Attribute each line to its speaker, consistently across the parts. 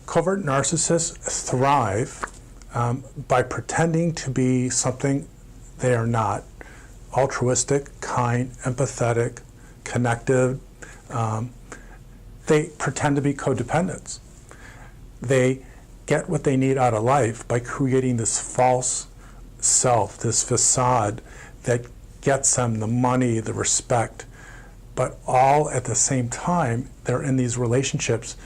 Speaker 1: Covert narcissists thrive by pretending to be something they are not. Altruistic, kind, empathetic, connected. They pretend to be codependents. They get what they need out of life by creating this false self, this facade that gets them the money, the respect, but all at the same time, they're in these relationships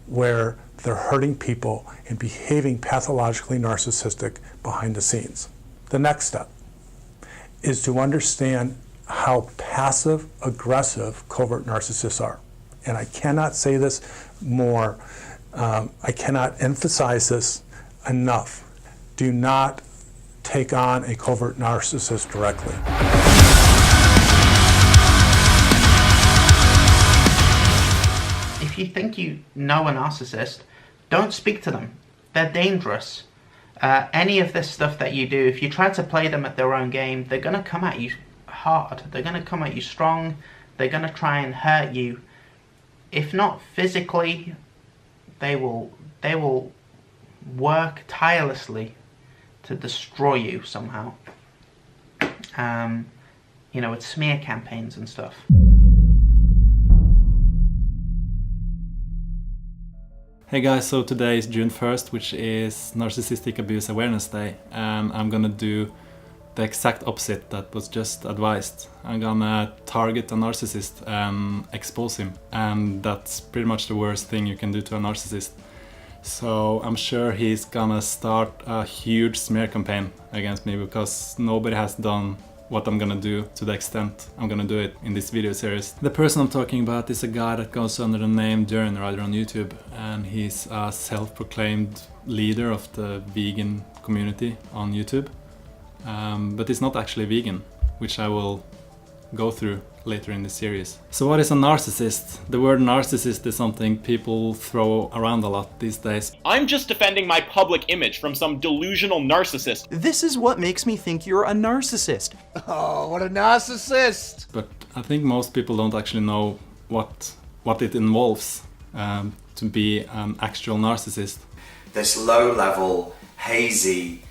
Speaker 1: where they're hurting people and behaving pathologically narcissistic behind the scenes. The next step is to understand how passive-aggressive covert narcissists are. And I cannot say this more, I cannot emphasize this enough. Do not take on a covert narcissist directly.
Speaker 2: If you think you know a narcissist, don't speak to them. They're dangerous. Any of this stuff that you do, if you try to play them at their own game, they're going to come at you hard. They're going to come at you strong. They're going to try and hurt you. If not physically, they will work tirelessly to destroy you somehow. You know, with smear campaigns and stuff.
Speaker 3: Hey guys, so today is June 1st, which is Narcissistic Abuse Awareness Day, and I'm gonna do the exact opposite that was just advised. I'm gonna target a narcissist and expose him, and that's pretty much the worst thing you can do to a narcissist. So I'm sure he's gonna start a huge smear campaign against me, because nobody has done what I'm gonna do to the extent I'm gonna do it in this video series. The person I'm talking about is a guy that goes under the name Durianrider on YouTube, and he's a self-proclaimed leader of the vegan community on YouTube. But he's not actually vegan, which I will go through later in this series. So what is a narcissist? The word narcissist is something people throw around a lot these days.
Speaker 4: I'm just defending my public image from some delusional narcissist.
Speaker 5: This is what makes me think you're a narcissist.
Speaker 6: Oh, what a narcissist!
Speaker 3: But I think most people don't actually know what it involves to be an actual narcissist.
Speaker 7: This low-level, hazy,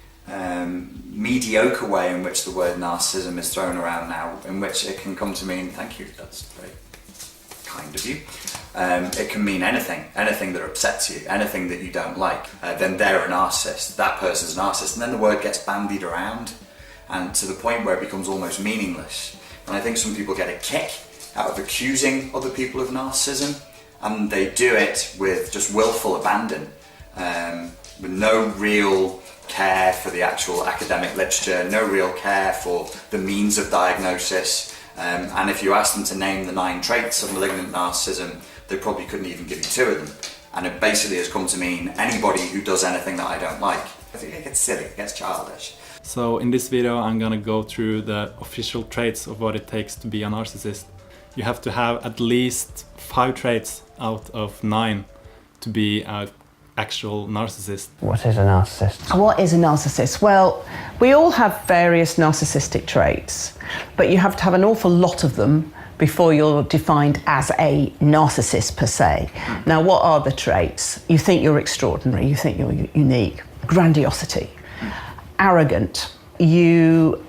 Speaker 7: mediocre way in which the word narcissism is thrown around now, in which it can come to mean, thank you, that's very kind of you, it can mean anything that upsets you, anything that you don't like, then they're a narcissist, that person's a narcissist, and then the word gets bandied around, and to the point where it becomes almost meaningless. And I think some people get a kick out of accusing other people of narcissism, and they do it with just willful abandon, with no real care for the actual academic literature, no real care for the means of diagnosis, and if you ask them to name the 9 traits of malignant narcissism, they probably couldn't even give you 2 of them. And it basically has come to mean anybody who does anything that I don't like. I think it gets silly, it gets childish.
Speaker 3: So in this video I'm gonna go through the official traits of what it takes to be a narcissist. You have to have at least 5 traits out of 9 to be a actual narcissist.
Speaker 8: What is a narcissist?
Speaker 9: What is a narcissist? Well, we all have various narcissistic traits, but you have to have an awful lot of them before you're defined as a narcissist per se. Now, what are the traits? You think you're extraordinary, you think you're unique. Grandiosity, arrogant, you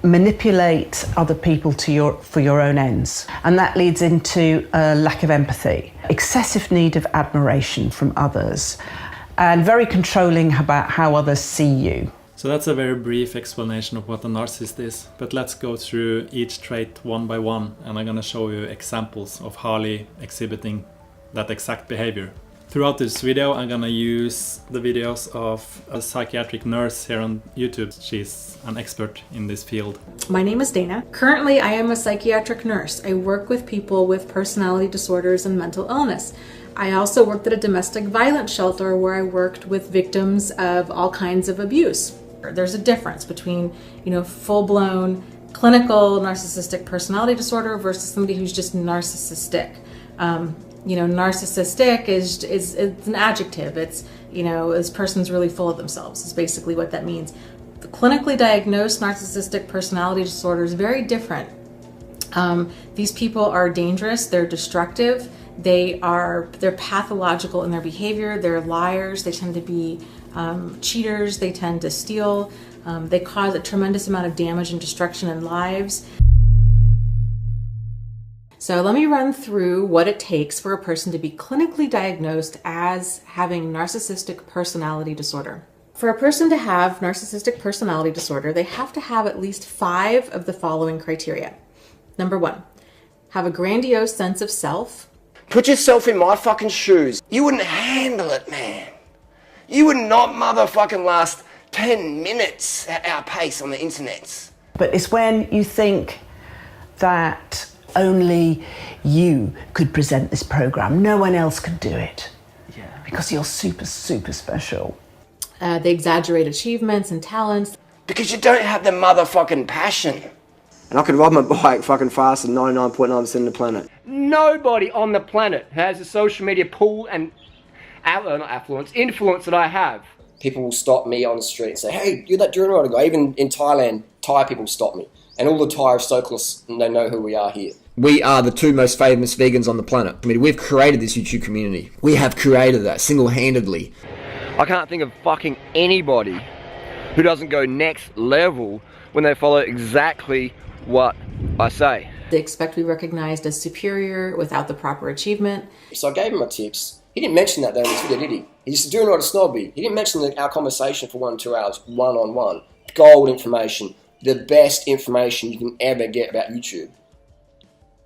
Speaker 9: manipulate other people for your own ends, and that leads into a lack of empathy, excessive need of admiration from others, and very controlling about how others see you.
Speaker 3: So that's a very brief explanation of what a narcissist is, but let's go through each trait one by one, and I'm gonna show you examples of Harley exhibiting that exact behavior. Throughout this video I'm gonna use the videos of a psychiatric nurse here on YouTube. She's an expert in this field.
Speaker 10: My name is Dana. Currently I am a psychiatric nurse. I work with people with personality disorders and mental illness. I also worked at a domestic violence shelter where I worked with victims of all kinds of abuse. There's a difference between, full-blown clinical narcissistic personality disorder versus somebody who's just narcissistic. Narcissistic is it's an adjective. It's, this person's really full of themselves is basically what that means. The clinically diagnosed narcissistic personality disorder is very different. These people are dangerous, they're destructive, They're pathological in their behavior. They're liars. They tend to be cheaters. They tend to steal. They cause a tremendous amount of damage and destruction in lives. So let me run through what it takes for a person to be clinically diagnosed as having narcissistic personality disorder. For a person to have narcissistic personality disorder, they have to have at least 5 of the following criteria. Number 1, have a grandiose sense of self.
Speaker 8: Put yourself in my fucking shoes. You wouldn't handle it, man. You would not motherfucking last 10 minutes at our pace on the internet.
Speaker 9: But it's when you think that only you could present this program. No one else could do it. Yeah. Because you're super, super special.
Speaker 10: They exaggerate achievements and talents.
Speaker 8: Because you don't have the motherfucking passion.
Speaker 11: And I could ride my bike fucking faster than 99.9% of the planet.
Speaker 12: Nobody on the planet has the social media pull and influence that I have.
Speaker 11: People will stop me on the street and say, hey, you're that Durianrider guy. Even in Thailand, Thai people stop me. And all the Thai cyclists, they know who we are here. We are the 2 most famous vegans on the planet. I mean, we've created this YouTube community. We have created that single-handedly.
Speaker 12: I can't think of fucking anybody who doesn't go next level when they follow exactly what I say.
Speaker 10: They expect to be recognized as superior without the proper achievement.
Speaker 11: So I gave him my tips. He didn't mention that though in his video, did he? He's just doing right a snobby. He didn't mention our conversation for 1 or 2 hours, one-on-one. Gold information. The best information you can ever get about YouTube.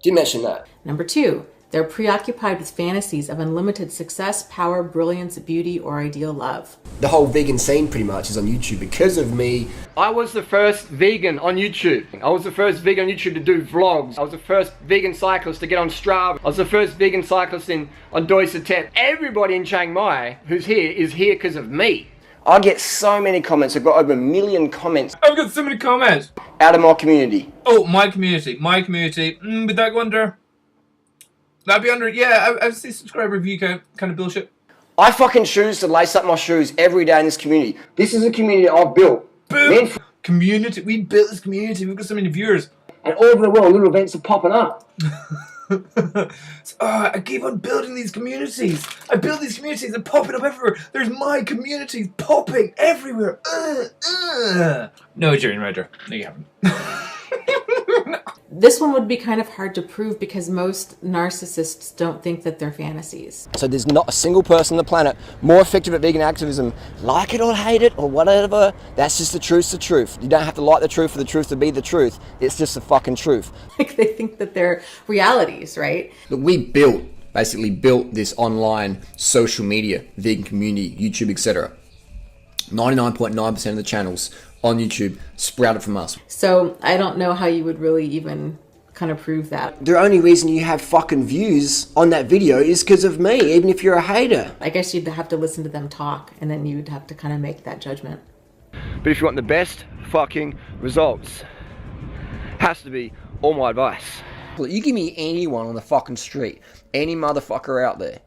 Speaker 11: Didn't mention that.
Speaker 10: Number 2, they're preoccupied with fantasies of unlimited success, power, brilliance, beauty, or ideal love.
Speaker 11: The whole vegan scene pretty much is on YouTube because of me.
Speaker 12: I was the first vegan on YouTube. I was the first vegan on YouTube to do vlogs. I was the first vegan cyclist to get on Strava. I was the first vegan cyclist on Doi Satet. Everybody in Chiang Mai who's here is here because of me.
Speaker 8: I get so many comments. I've got over 1 million comments.
Speaker 13: I've got so many comments.
Speaker 8: Out of my community.
Speaker 13: Oh, my community. Would that go under? That'd be under, yeah, I see subscriber review kind of bullshit.
Speaker 8: I fucking choose to lace up my shoes every day in this community. This is a community I've built.
Speaker 13: Boom. Community. We built this community. We've got so many viewers.
Speaker 8: And all over the world, little events are popping up.
Speaker 13: I keep on building these communities. I build these communities. They're popping up everywhere. There's my communities popping everywhere. No, Durianrider. No, you haven't.
Speaker 10: This one would be kind of hard to prove because most narcissists don't think that they're fantasies.
Speaker 11: So there's not a single person on the planet more effective at vegan activism, like it or hate it or whatever. That's just the truth's the truth. You don't have to like the truth for the truth to be the truth. It's just the fucking truth.
Speaker 10: Like they think that they're realities, right?
Speaker 11: Look, we basically built this online social media, vegan community, YouTube, etc. 99.9% of the channels on YouTube sprouted from us.
Speaker 10: So I don't know how you would really even kind of prove that.
Speaker 11: The only reason you have fucking views on that video is because of me, even if you're a hater.
Speaker 10: I guess you'd have to listen to them talk and then you'd have to kind of make that judgment.
Speaker 12: But if you want the best fucking results, has to be all my advice.
Speaker 11: Look, you give me anyone on the fucking street, any motherfucker out there,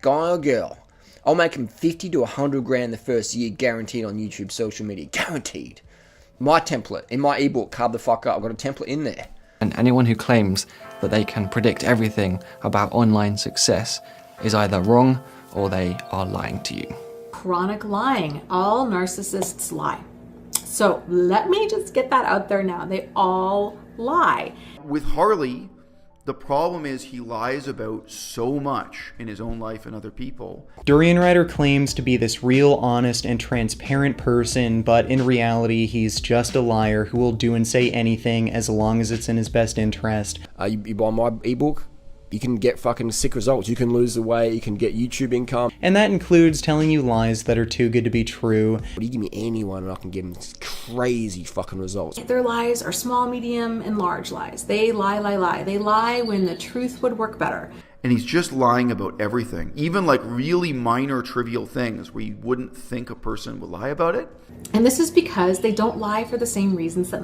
Speaker 11: guy or girl, I'll make him 50 to 100 grand the first year, guaranteed on YouTube social media. Guaranteed. My template, in my ebook, Carb the Fuck Up, I've got a template in there.
Speaker 14: And anyone who claims that they can predict everything about online success is either wrong or they are lying to you.
Speaker 10: Chronic lying. All narcissists lie. So let me just get that out there now. They all lie.
Speaker 15: With Harley, the problem is he lies about so much in his own life and other people.
Speaker 5: Durianrider claims to be this real, honest, and transparent person, but in reality, he's just a liar who will do and say anything as long as it's in his best interest.
Speaker 11: You buy my ebook, you can get fucking sick results. You can lose the weight, you can get YouTube income.
Speaker 5: And that includes telling you lies that are too good to be true.
Speaker 11: You give me anyone and I can give them crazy fucking results.
Speaker 10: Their lies are small, medium, and large lies. They lie. They lie when the truth would work better.
Speaker 15: And he's just lying about everything, even like really minor trivial things where you wouldn't think a person would lie about it.
Speaker 10: And this is because they don't lie for the same reasons that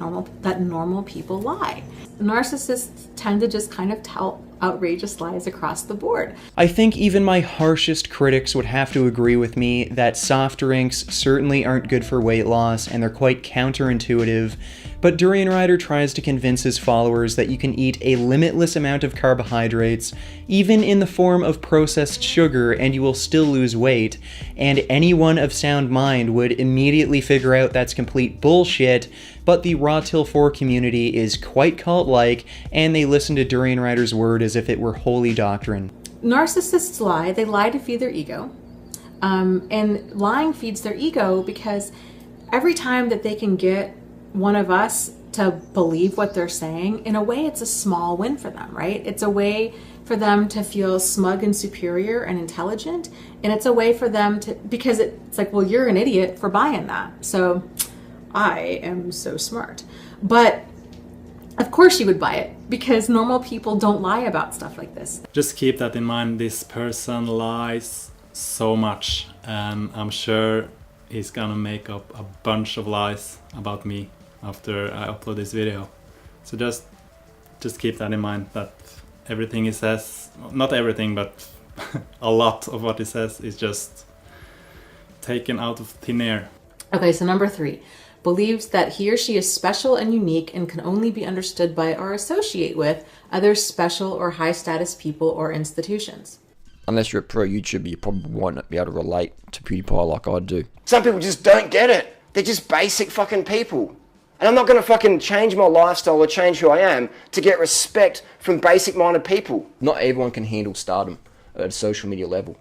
Speaker 10: normal people lie. Narcissists tend to just kind of tell outrageous lies across the board.
Speaker 5: I think even my harshest critics would have to agree with me that soft drinks certainly aren't good for weight loss and they're quite counterintuitive, But Durianrider tries to convince his followers that you can eat a limitless amount of carbohydrates, even in the form of processed sugar, and you will still lose weight, and anyone of sound mind would immediately figure out that's complete bullshit. But the Raw Till 4 community is quite cult-like, and they listen to Durianrider's word as if it were holy doctrine.
Speaker 10: Narcissists lie. They lie to feed their ego. And lying feeds their ego because every time that they can get one of us to believe what they're saying, in a way it's a small win for them, right? It's a way for them to feel smug and superior and intelligent. And it's a way for them to, because it's like, well, you're an idiot for buying that. So I am so smart. But of course you would buy it, because normal people don't lie about stuff like this.
Speaker 3: Just keep that in mind. This person lies so much, and I'm sure he's gonna make up a bunch of lies about me after I upload this video. So just keep that in mind, that everything he says, not everything, but a lot of what he says is just taken out of thin air.
Speaker 10: Okay, so number 3. Believes that he or she is special and unique and can only be understood by or associate with other special or high status people or institutions.
Speaker 11: Unless you're a pro YouTuber, you probably won't be able to relate to PewDiePie like I do.
Speaker 8: Some people just don't get it. They're just basic fucking people. And I'm not gonna fucking change my lifestyle or change who I am to get respect from basic-minded people.
Speaker 11: Not everyone can handle stardom at a social media level.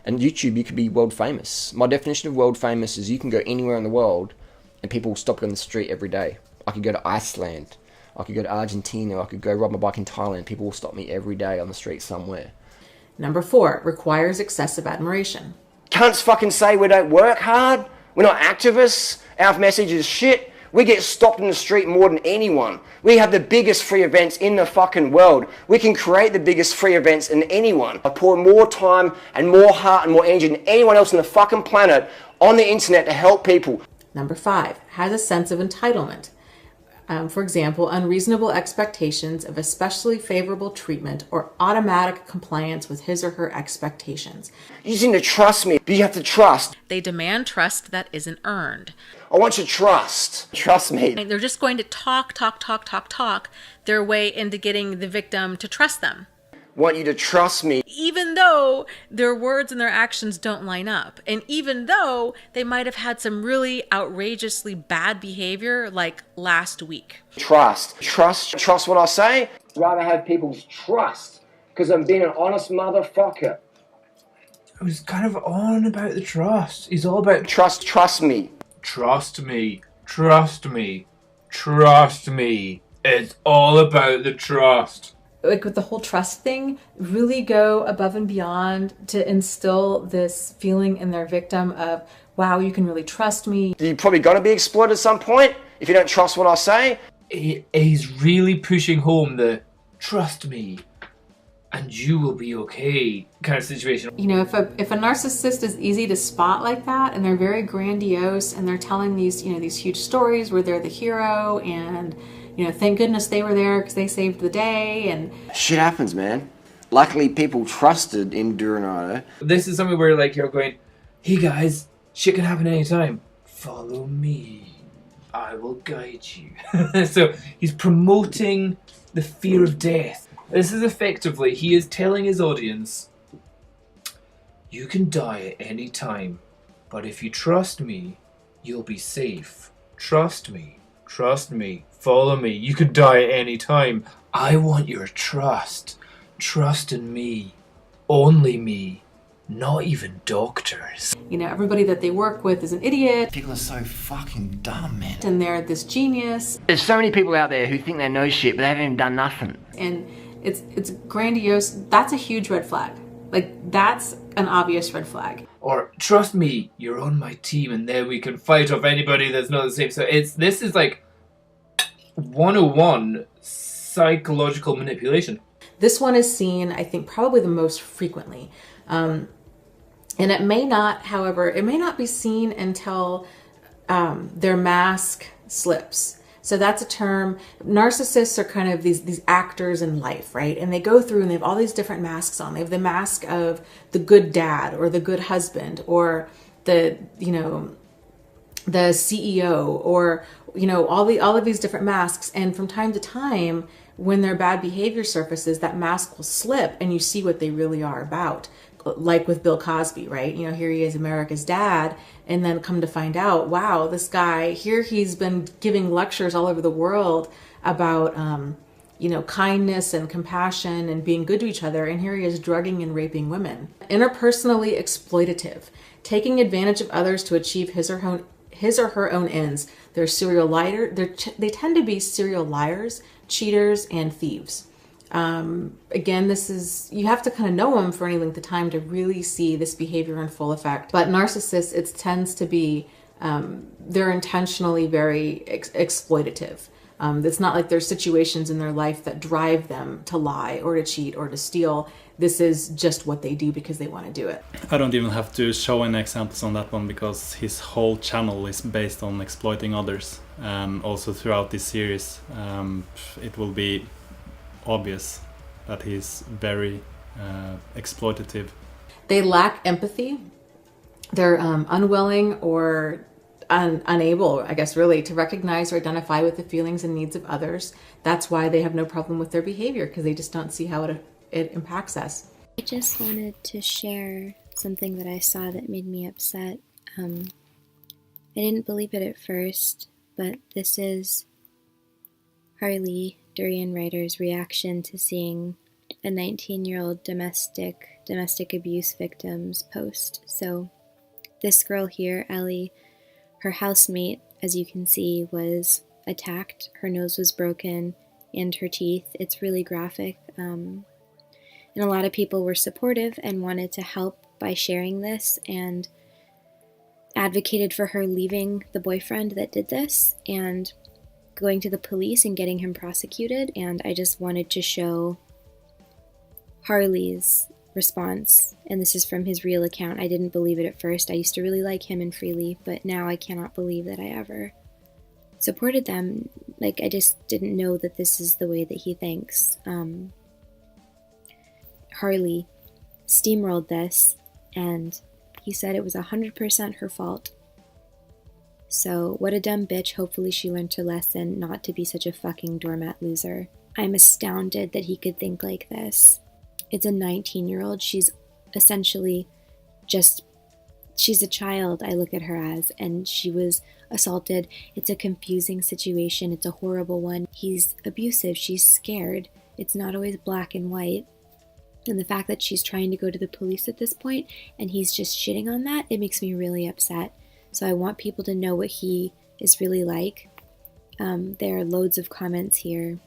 Speaker 11: And YouTube, you could be world famous. My definition of world famous is you can go anywhere in the world and people will stop you on the street every day. I could go to Iceland, I could go to Argentina, I could go ride my bike in Thailand. People will stop me every day on the street somewhere.
Speaker 10: Number 4, requires excessive admiration.
Speaker 8: Cunts fucking say we don't work hard, we're not activists, our message is shit. We get stopped in the street more than anyone. We have the biggest free events in the fucking world. We can create the biggest free events than anyone. I pour more time and more heart and more energy than anyone else on the fucking planet on the internet to help people.
Speaker 10: Number 5, has a sense of entitlement. For example, unreasonable expectations of especially favorable treatment or automatic compliance with his or her expectations.
Speaker 8: You just need to trust me, but you have to trust.
Speaker 10: They demand trust that isn't earned.
Speaker 8: I want your trust. Trust me.
Speaker 10: They're just going to talk their way into getting the victim to trust them.
Speaker 8: Want you to trust me.
Speaker 10: Even though their words and their actions don't line up. And even though they might have had some really outrageously bad behavior like last week.
Speaker 8: Trust what I say. I'd rather have people's trust because I'm being an honest motherfucker.
Speaker 13: I was kind of on about the trust. He's all about
Speaker 8: trust me.
Speaker 13: Trust me. Trust me. Trust me. It's all about the trust.
Speaker 10: Like with the whole trust thing, really go above and beyond to instill this feeling in their victim of, wow, you can really trust me.
Speaker 8: You're probably going to be exploited at some point if you don't trust what I say.
Speaker 13: He's really pushing home the trust me and you will be okay kind of situation.
Speaker 10: You know, if a narcissist is easy to spot like that and they're very grandiose and they're telling these, you know, these huge stories where they're the hero and, you know, thank goodness they were there because they saved the day and...
Speaker 8: Shit happens, man. Luckily, people trusted in Durianrider.
Speaker 13: This is something where, like, you're going, hey guys, shit can happen anytime. Follow me. I will guide you. So, he's promoting the fear of death. This is effectively, he is telling his audience, you can die at any time, but if you trust me, you'll be safe. Trust me. Trust me. Follow me. You could die at any time. I want your trust. Trust in me. Only me. Not even doctors.
Speaker 10: You know, everybody that they work with is an idiot.
Speaker 15: People are so fucking dumb, man.
Speaker 10: And they're this genius.
Speaker 8: There's so many people out there who think they know shit, but they haven't even done nothing.
Speaker 10: And it's grandiose. That's a huge red flag. Like, that's an obvious red flag.
Speaker 13: Or, trust me, you're on my team and then we can fight off anybody that's not the same. So this is like 101 psychological manipulation.
Speaker 10: This one is seen, I think, probably the most frequently. And it may not, however, it may not be seen until their mask slips. So that's a term. Narcissists are kind of these actors in life, right? And they go through and they have all these different masks on. They have the mask of the good dad or the good husband or the, you know, the CEO or you know, all of these different masks. And from time to time, when their bad behavior surfaces, that mask will slip and you see what they really are about. Like with Bill Cosby, right? You know, here he is, America's dad, and then come to find out, wow, this guy here, he's been giving lectures all over the world about, you know, kindness and compassion and being good to each other, and here he is drugging and raping women. Interpersonally exploitative, taking advantage of others to achieve his or her own ends. They're serial liar. They tend to be serial liars, cheaters, and thieves. Again, you have to kind of know them for any length of time to really see this behavior in full effect. But narcissists, it tends to be, they're intentionally very exploitative. It's not like there's situations in their life that drive them to lie or to cheat or to steal. This is just what they do because they want to do it.
Speaker 3: I don't even have to show any examples on that one because his whole channel is based on exploiting others. Also throughout this series, it will be obvious that he's very exploitative.
Speaker 10: They lack empathy. They're unwilling or unable, I guess, really, to recognize or identify with the feelings and needs of others. That's why they have no problem with their behavior, because they just don't see how it impacts us.
Speaker 16: I just wanted to share something that I saw that made me upset. I didn't believe it at first, but this is Harley Durianrider's reaction to seeing a 19-year-old domestic abuse victim's post. So this girl here, Ellie, her housemate, as you can see, was attacked. Her nose was broken and her teeth. It's really graphic. And a lot of people were supportive and wanted to help by sharing this and advocated for her leaving the boyfriend that did this and going to the police and getting him prosecuted. And I just wanted to show Harley's response, and this is from his real account. I didn't believe it at first. I used to really like him and Freely, but now I cannot believe that I ever supported them. Like, I just didn't know that this is the way that he thinks. Harley steamrolled this, and he said it was 100% her fault. So, what a dumb bitch. Hopefully she learned her lesson not to be such a fucking doormat loser. I'm astounded that he could think like this. It's a 19-year-old. She's essentially she's a child, I look at her as, and she was assaulted. It's a confusing situation. It's a horrible one. He's abusive. She's scared. It's not always black and white. And the fact that she's trying to go to the police at this point and he's just shitting on that, it makes me really upset. So I want people to know what he is really like. There are loads of comments here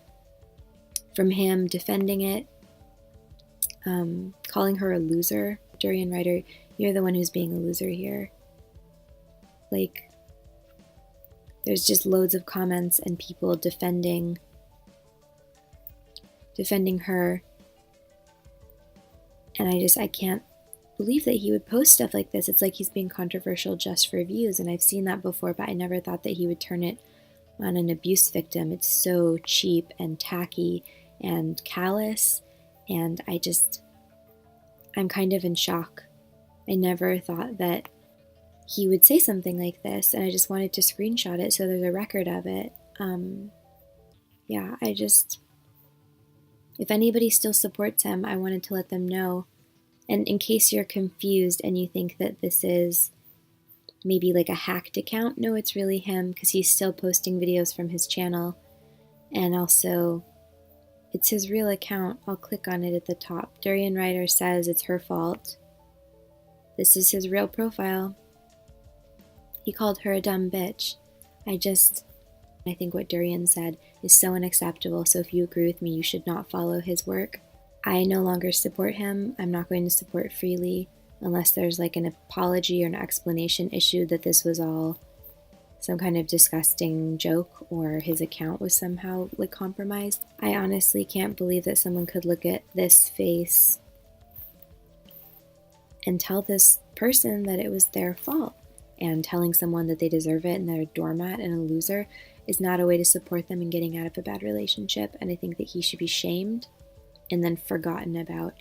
Speaker 16: from him defending it, calling her a loser. Durianrider, you're the one who's being a loser here. Like, there's just loads of comments and people defending her. And I can't believe that he would post stuff like this. It's like he's being controversial just for views, and I've seen that before, but I never thought that he would turn it on an abuse victim. It's so cheap and tacky and callous, and I'm kind of in shock. I never thought that he would say something like this, and I just wanted to screenshot it so there's a record of it. If anybody still supports him, I wanted to let them know. And in case you're confused and you think that this is maybe like a hacked account, no, it's really him, because he's still posting videos from his channel. And also, it's his real account. I'll click on it at the top. Durianrider says it's her fault. This is his real profile. He called her a dumb bitch. I think what Durian said is so unacceptable, so if you agree with me, you should not follow his work. I no longer support him. I'm not going to support Freely unless there's like an apology or an explanation issued that this was all some kind of disgusting joke or his account was somehow like compromised. I honestly can't believe that someone could look at this face and tell this person that it was their fault. And telling someone that they deserve it and they're a doormat and a loser is not a way to support them in getting out of a bad relationship. And I think that he should be shamed and then forgotten about.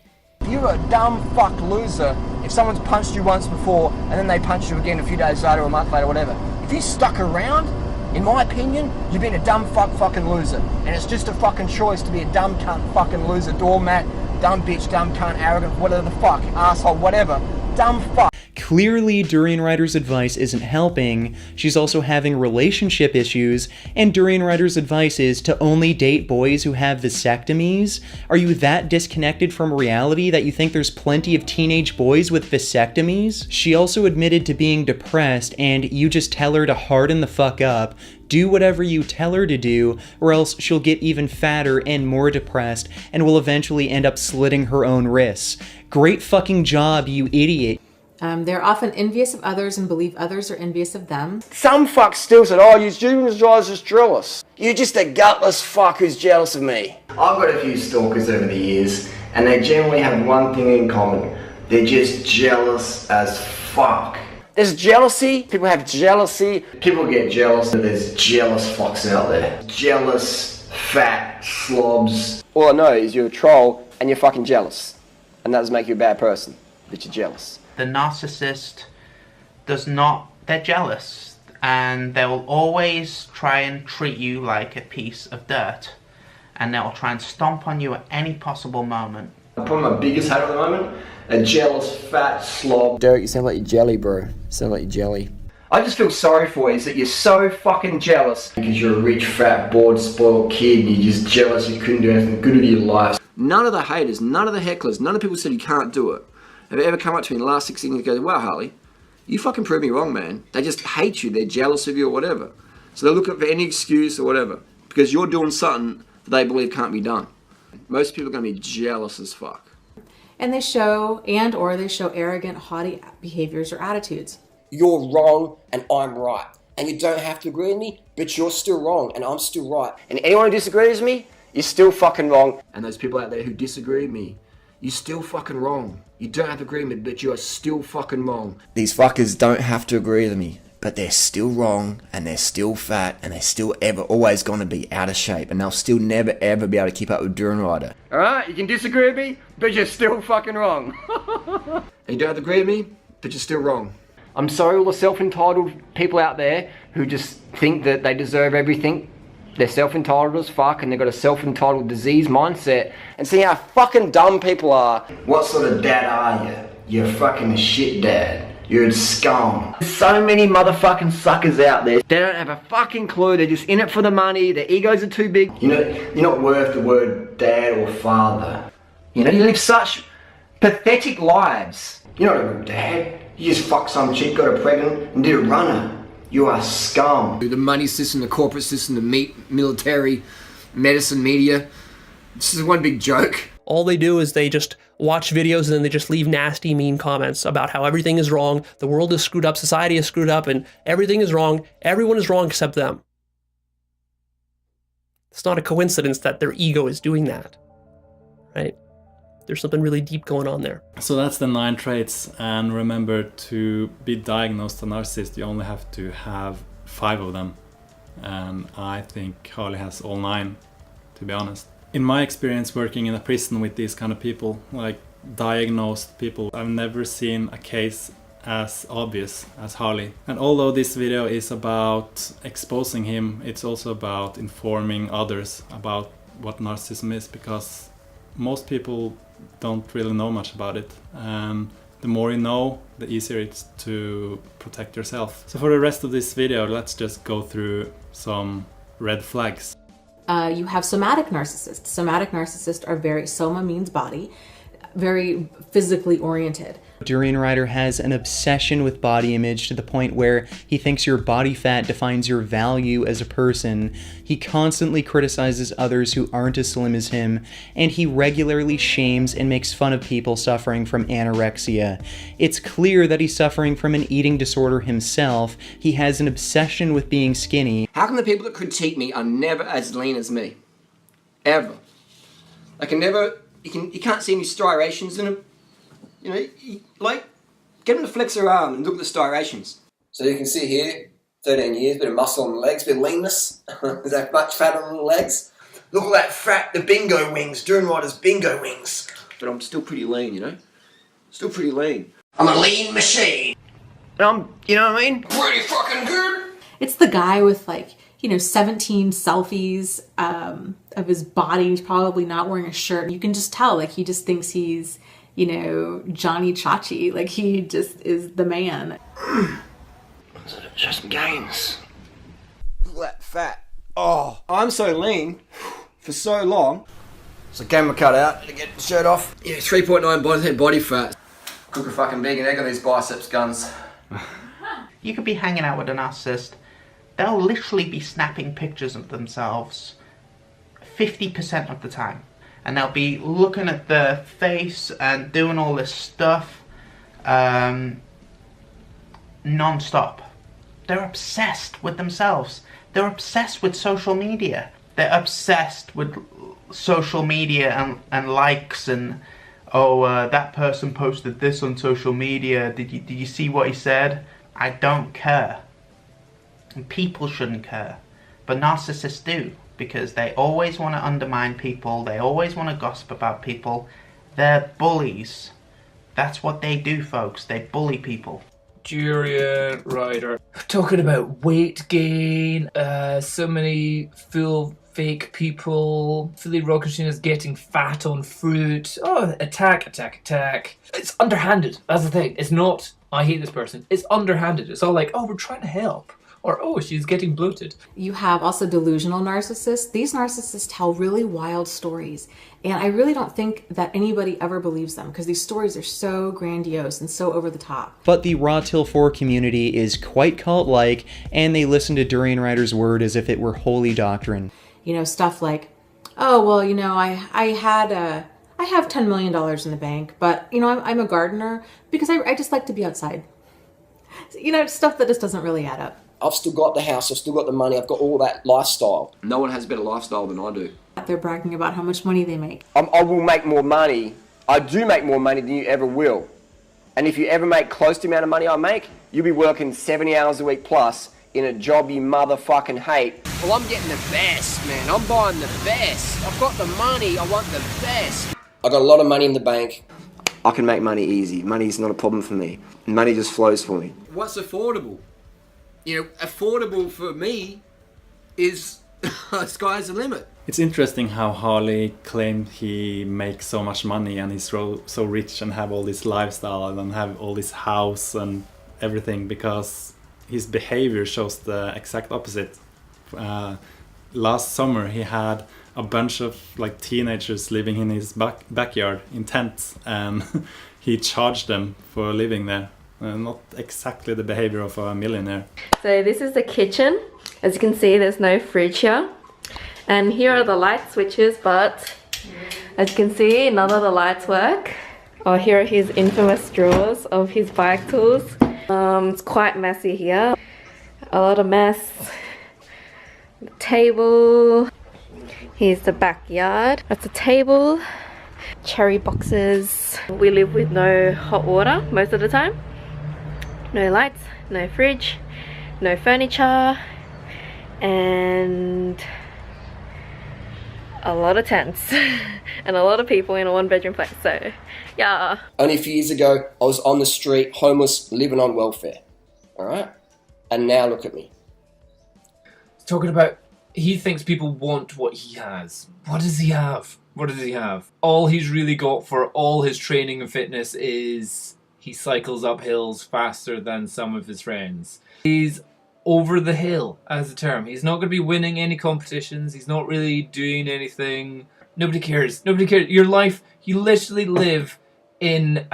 Speaker 11: You're a dumb fuck loser if someone's punched you once before and then they punch you again a few days later or a month later, whatever. If you stuck around, In my opinion, you've been a dumb fucking loser. And it's just a fucking choice to be a dumb cunt fucking loser, doormat, dumb bitch, dumb cunt, arrogant, whatever the fuck, asshole, whatever. Dumb fuck.
Speaker 5: Clearly, Durianrider's advice isn't helping. She's also having relationship issues, and Durianrider's advice is to only date boys who have vasectomies? Are you that disconnected from reality that you think there's plenty of teenage boys with vasectomies? She also admitted to being depressed, and you just tell her to harden the fuck up, do whatever you tell her to do, or else she'll get even fatter and more depressed, and will eventually end up slitting her own wrists. Great fucking job, you idiot.
Speaker 10: They're often envious of others and believe others are envious of them.
Speaker 8: Some fuck still said, oh, you students guys just jealous. You're just a gutless fuck who's jealous of me. I've got a few stalkers over the years, and they generally have one thing in common. They're just jealous as fuck. There's jealousy, people have jealousy. People get jealous that there's jealous fucks out there. Jealous, fat, slobs. All I know is you're a troll and you're fucking jealous. And that doesn't make you a bad person, but you're jealous.
Speaker 2: The narcissist does not, they're jealous, and they'll always try and treat you like a piece of dirt, and they'll try and stomp on you at any possible moment.
Speaker 8: Probably my biggest hate at the moment, a jealous fat slob.
Speaker 11: Derek, you sound like you're jelly, bro. You sound like you're jelly. I just feel sorry for you, is that you're so fucking jealous. Because you're a rich, fat, bored, spoiled kid, and you're just jealous you couldn't do anything good with your life. None of the haters, none of the hecklers, none of the people said you can't do it have ever come up to me in the last 6 years and go, wow, Harley, you fucking proved me wrong, man. They just hate you, they're jealous of you or whatever. So they're looking for any excuse or whatever, because you're doing something that they believe can't be done. Most people are going to be jealous as fuck.
Speaker 10: And they show arrogant, haughty behaviors or attitudes.
Speaker 11: You're wrong and I'm right. And you don't have to agree with me, but you're still wrong and I'm still right.
Speaker 8: And anyone who disagrees with me, you're still fucking wrong.
Speaker 11: And those people out there who disagree with me, you're still fucking wrong. You don't have to agree with me, but you are still fucking wrong.
Speaker 8: These fuckers don't have to agree with me, but they're still wrong, and they're still fat, and they're still always gonna be out of shape, and they'll still never ever be able to keep up with Durianrider.
Speaker 12: Alright, you can disagree with me, but you're still fucking wrong.
Speaker 11: And you don't have to agree with me, but you're still wrong. I'm sorry, all the self-entitled people out there who just think that they deserve everything. They're self-entitled as fuck, and they've got a self-entitled disease mindset.
Speaker 8: And see how fucking dumb people are. What sort of dad are you? You're fucking a shit dad. You're a scum. There's so many motherfucking suckers out there.
Speaker 11: They don't have a fucking clue, they're just in it for the money, their egos are too big.
Speaker 8: You know, you're not worth the word dad or father. You know, you live such pathetic lives. You're not a good dad. You just fucked some chick, got her pregnant, and did a runner. You are scum.
Speaker 11: The money system, the corporate system, the military, medicine, media. This is one big joke.
Speaker 17: All they do is they just watch videos and then they just leave nasty, mean comments about how everything is wrong, the world is screwed up, society is screwed up, and everything is wrong. Everyone is wrong except them. It's not a coincidence that their ego is doing that, right? There's something really deep going on there.
Speaker 3: So that's the 9 traits, and remember, to be diagnosed a narcissist you only have to have 5 of them, and I think Harley has all 9, to be honest. In my experience working in a prison with these kind of people, like diagnosed people, I've never seen a case as obvious as Harley. And although this video is about exposing him, it's also about informing others about what narcissism is, because most people don't really know much about it, and the more you know, the easier it's to protect yourself. So for the rest of this video, let's just go through some red flags.
Speaker 10: You have somatic narcissists. Somatic narcissists are very, soma means body, very physically oriented.
Speaker 5: Durianrider has an obsession with body image to the point where he thinks your body fat defines your value as a person. He constantly criticizes others who aren't as slim as him, and he regularly shames and makes fun of people suffering from anorexia. It's clear that he's suffering from an eating disorder himself. He has an obsession with being skinny.
Speaker 11: How come the people that critique me are never as lean as me? Ever. I can never, you can't see any striations in them. You know, like, get them to flex their arm and look at the striations. So you can see here, 13 years, bit of muscle on the legs, bit of leanness. Is that much fat on the legs? Look at that fat, the bingo wings, Durianrider's bingo wings. But I'm still pretty lean, you know? Still pretty lean. I'm a lean machine. And I'm, you know what I mean? Pretty fucking good.
Speaker 10: It's the guy with like 17 selfies of his body. He's probably not wearing a shirt. You can just tell, like, he just thinks he's, Johnny Chachi. Like, he just is the man.
Speaker 11: Just some gains. Look at that fat. Oh, I'm so lean for so long. So camera cut out to get the shirt off. Yeah, 3.9 body fat. Cook a fucking vegan egg on these biceps guns.
Speaker 2: You could be hanging out with a narcissist. They'll literally be snapping pictures of themselves 50% of the time. And they'll be looking at their face and doing all this stuff non-stop. They're obsessed with themselves. They're obsessed with social media. They're obsessed with social media and likes and, that person posted this on social media. Did you see what he said? I don't care. And people shouldn't care. But narcissists do, because they always want to undermine people. They always want to gossip about people. They're bullies. That's what they do, folks. They bully people.
Speaker 13: Durianrider. Talking about weight gain, so many full fake people, Philly Rocketina's getting fat on fruit. Oh, attack. It's underhanded. That's the thing. It's not, I hate this person. It's underhanded. It's all like, oh, we're trying to help. Or, oh, she's getting bloated.
Speaker 10: You have also delusional narcissists. These narcissists tell really wild stories. And I really don't think that anybody ever believes them, because these stories are so grandiose and so over the top.
Speaker 5: But the Raw Till 4 community is quite cult-like, and they listen to Durianrider's word as if it were holy doctrine.
Speaker 10: Stuff like, oh, well, I have $10 million in the bank, but, I'm a gardener because I just like to be outside. Stuff that just doesn't really add up.
Speaker 11: I've still got the house, I've still got the money, I've got all that lifestyle. No one has a better lifestyle than I do.
Speaker 10: They're bragging about how much money they make.
Speaker 8: I will make more money. I do make more money than you ever will. And if you ever make close to the amount of money I make, you'll be working 70 hours a week plus in a job you motherfucking hate.
Speaker 11: Well, I'm getting the best, man. I'm buying the best. I've got the money, I want the best. I got a lot of money in the bank. I can make money easy. Money's not a problem for me. Money just flows for me. What's affordable? Affordable for me is sky's the limit.
Speaker 3: It's interesting how Harley claimed he makes so much money and he's so rich and have all this lifestyle and have all this house and everything, because his behavior shows the exact opposite. Last summer he had a bunch of teenagers living in his backyard in tents, and he charged them for living there. Not exactly the behavior of a millionaire.
Speaker 18: So this is the kitchen. As you can see, there's no fridge here. And here are the light switches, but as you can see, none of the lights work. Oh, here are his infamous drawers of his bike tools. It's quite messy here. A lot of mess. The table. Here's the backyard. That's a table. Cherry boxes. We live with no hot water most of the time. No lights, no fridge, no furniture, and a lot of tents and a lot of people in a one-bedroom place. So, yeah.
Speaker 11: Only a few years ago, I was on the street, homeless, living on welfare. Alright? And now look at me.
Speaker 13: Talking about, he thinks people want what he has. What does he have? What does he have? All he's really got for all his training and fitness is he cycles up hills faster than some of his friends. He's over the hill, as a term. He's not going to be winning any competitions. He's not really doing anything. Nobody cares. Nobody cares. Your life, you literally live in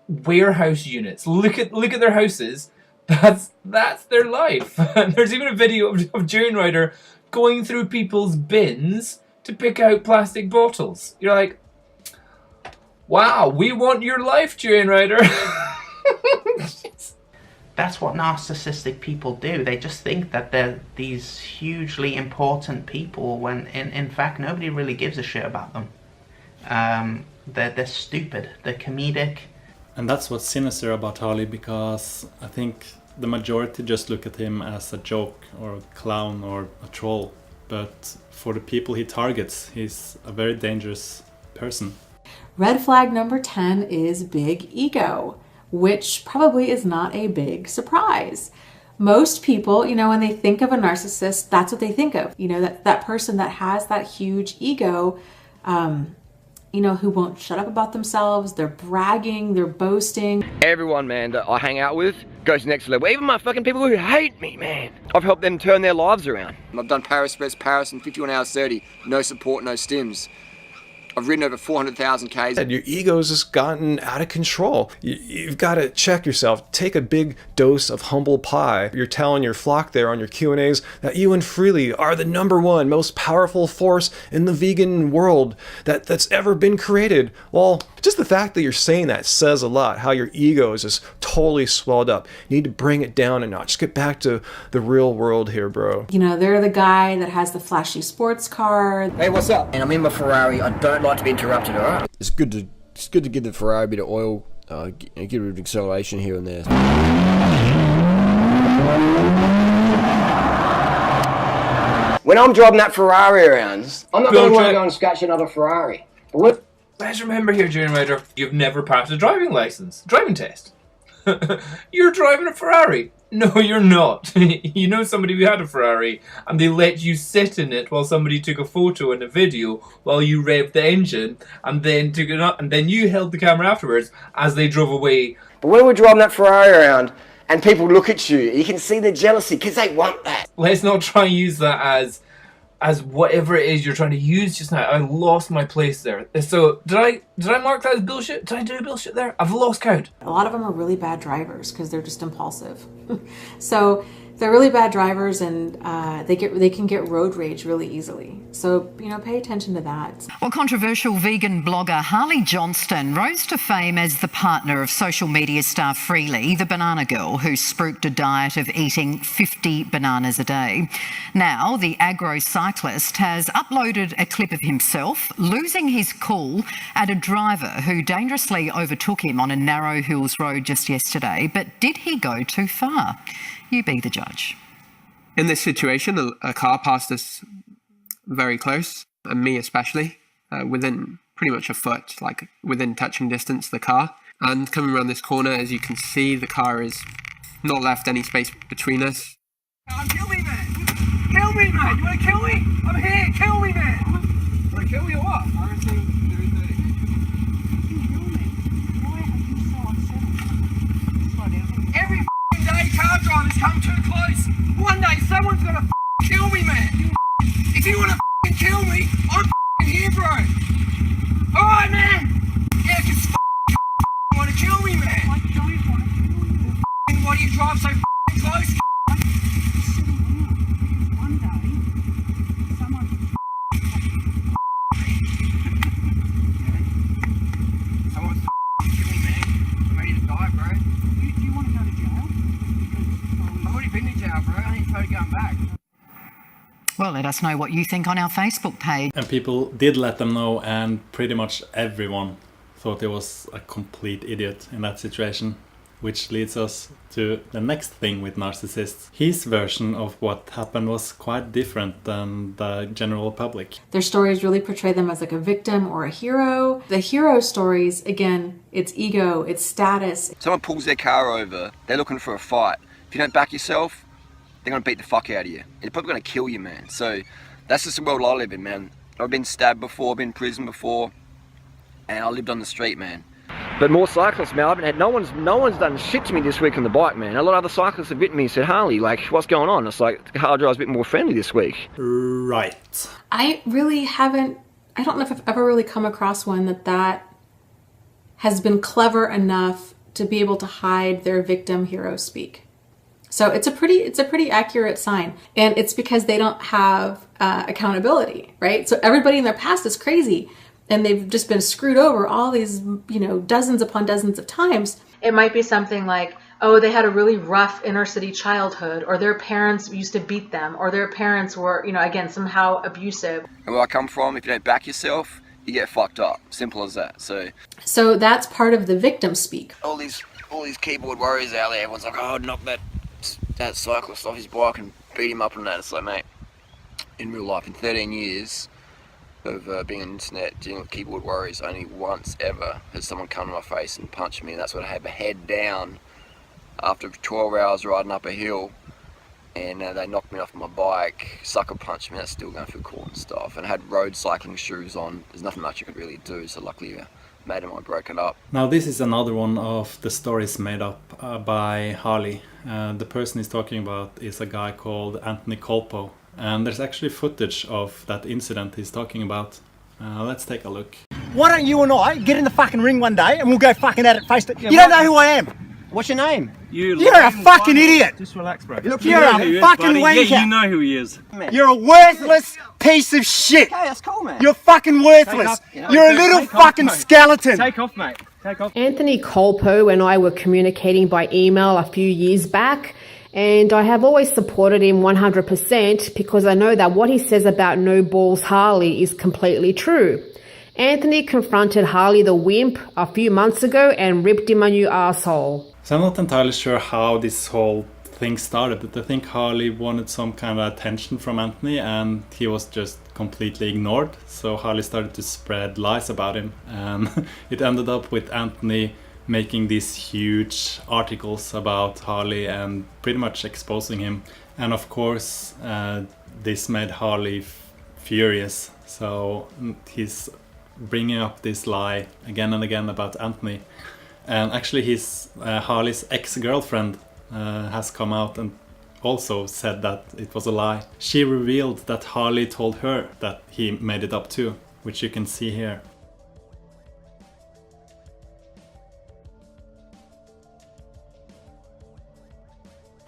Speaker 13: warehouse units. Look at their houses. That's their life. There's even a video of Durianrider going through people's bins to pick out plastic bottles. You're like, wow, we want your life, Durianrider.
Speaker 2: That's what narcissistic people do. They just think that they're these hugely important people when in fact nobody really gives a shit about them. They're stupid, they're comedic.
Speaker 3: And that's what's sinister about Harley, because I think the majority just look at him as a joke or a clown or a troll. But for the people he targets, he's a very dangerous person.
Speaker 10: Red flag number 10 is big ego, which probably is not a big surprise. most people, you know, when they think of a narcissist, that's what they think of. You know, that person that has that huge ego, you know, who won't shut up about themselves. They're bragging, they're boasting.
Speaker 11: Everyone, man, that I hang out with goes next level. Even my fucking people who hate me, man. I've helped them turn their lives around. I've done Paris Express Paris in 51 hours 30. No support, no stims. I've ridden over 400,000 Ks.
Speaker 19: And your ego's just gotten out of control. You've got to check yourself. Take a big dose of humble pie. You're telling your flock there on your Q&As that you and Freely are the #1 most powerful force in the vegan world that's ever been created. Well, just the fact that you're saying that says a lot. How your ego is just totally swelled up. You need to bring it down a notch. Just get back to the real world here, bro.
Speaker 10: You know, they're the guy that has the flashy sports car.
Speaker 11: Hey, what's up? And I'm in my Ferrari. I don't like to be interrupted, alright? It's good to give the Ferrari a bit of oil, get a bit of acceleration here and there. When I'm driving that Ferrari around, I'm not going to want to go and scratch another Ferrari. What?
Speaker 13: Let's remember here, Durianrider, you've never passed a driving test. You're driving a Ferrari. No, you're not. You know somebody who had a Ferrari and they let you sit in it while somebody took a photo and a video while you revved the engine and then took it up, and then you held the camera afterwards as they drove away.
Speaker 8: But when we're driving that Ferrari around and people look at you, you can see the jealousy because they want that.
Speaker 13: Let's not try and use that as whatever it is you're trying to use just now. I lost my place there. So did I mark that as bullshit? Did I do bullshit there? I've lost count.
Speaker 10: A lot of them are really bad drivers because they're just impulsive. So they're really bad drivers, and they can get road rage really easily. So, you know, pay attention to that.
Speaker 20: Well, controversial vegan blogger Harley Johnstone rose to fame as the partner of social media star Freely, the banana girl who spruiked a diet of eating 50 bananas a day. Now, the agro cyclist has uploaded a clip of himself losing his cool at a driver who dangerously overtook him on a narrow hills road just yesterday. But did he go too far? You be the judge.
Speaker 17: In this situation, a car passed us very close, and me especially, within pretty much a foot, like within touching distance of the car. And coming around this corner, as you can see, the car is not left any space between us.
Speaker 12: Kill me, man! Kill me, man! You wanna kill me? I'm here! Kill me, man! Wanna kill me or what? Every day car drivers come too close. One day someone's gonna kill me, man. If you wanna kill me, I'm here, bro. Alright, man. Yeah, cause you wanna kill me, man. I don't wanna kill you. Why do you drive so close? One day, someone someone's kill me, man. I'm ready to die, bro. Do you want to go to jail? I've already been to jail, bro. I ain't totally going back.
Speaker 20: Well, let us know what you think on our Facebook page.
Speaker 3: And people did let them know, and pretty much everyone thought he was a complete idiot in that situation. Which leads us to the next thing with narcissists. His version of what happened was quite different than the general public.
Speaker 10: Their stories really portray them as like a victim or a hero. The hero stories, again, it's ego, it's status.
Speaker 11: Someone pulls their car over, they're looking for a fight. If you don't back yourself, they're gonna beat the fuck out of you. They're probably gonna kill you, man. So that's just the world I live in, man. I've been stabbed before, I've been in prison before, and I lived on the street, man. But more cyclists, man. I haven't had, no one's done shit to me this week on the bike, man. A lot of other cyclists have written me and said, Harley, like, what's going on? It's like, the car drive's a bit more friendly this week.
Speaker 3: Right.
Speaker 10: I really haven't, I don't know if I've ever really come across one that has been clever enough to be able to hide their victim hero speak. So it's a pretty accurate sign. And it's because they don't have accountability, right? So everybody in their past is crazy. And they've just been screwed over all these, you know, dozens upon dozens of times. It might be something like, oh, they had a really rough inner city childhood, or their parents used to beat them, or their parents were, you know, again, somehow abusive.
Speaker 11: And where I come from, if you don't back yourself, you get fucked up. Simple as that.
Speaker 10: So that's part of the victim speak.
Speaker 11: All these keyboard warriors out there, everyone's like, oh, knock that cyclist off his bike and beat him up and that. It's like, mate, in real life, in 13 years of being on the internet, dealing with keyboard warriors, only once ever has someone come to my face and punched me, and that's when I had my head down after 12 hours riding up a hill and they knocked me off my bike, sucker punched me, that's still going through court and stuff, and I had road cycling shoes on. There's nothing much you could really do, so luckily made him, I broke it up.
Speaker 3: Now this is another one of the stories made up by Harley. The person he's talking about is a guy called Anthony Colpo, and there's actually footage of that incident he's talking about. Let's take a look.
Speaker 21: Why don't you and I get in the fucking ring one day and we'll go fucking at it face to... You don't know who I am. What's your name? You're a fucking idiot.
Speaker 22: Just relax, bro.
Speaker 21: You're a fucking wanker.
Speaker 22: Yeah, you know who he is.
Speaker 21: You're a worthless piece of shit.
Speaker 11: Okay, that's cool, man.
Speaker 21: You're fucking worthless. You're a little fucking skeleton.
Speaker 22: Take off, mate. Take off.
Speaker 23: Anthony Colpo and I were communicating by email a few years back, and I have always supported him 100% because I know that what he says about No Balls Harley is completely true. Anthony confronted Harley the wimp a few months ago and ripped him a new asshole.
Speaker 3: So I'm not entirely sure how this whole thing started, but I think Harley wanted some kind of attention from Anthony and he was just completely ignored. So Harley started to spread lies about him, and it ended up with Anthony making these huge articles about Harley and pretty much exposing him. And of course this made Harley furious, so he's bringing up this lie again and again about Anthony. And actually his Harley's ex-girlfriend has come out and also said that it was a lie. She revealed that Harley told her that he made it up too, which you can see here.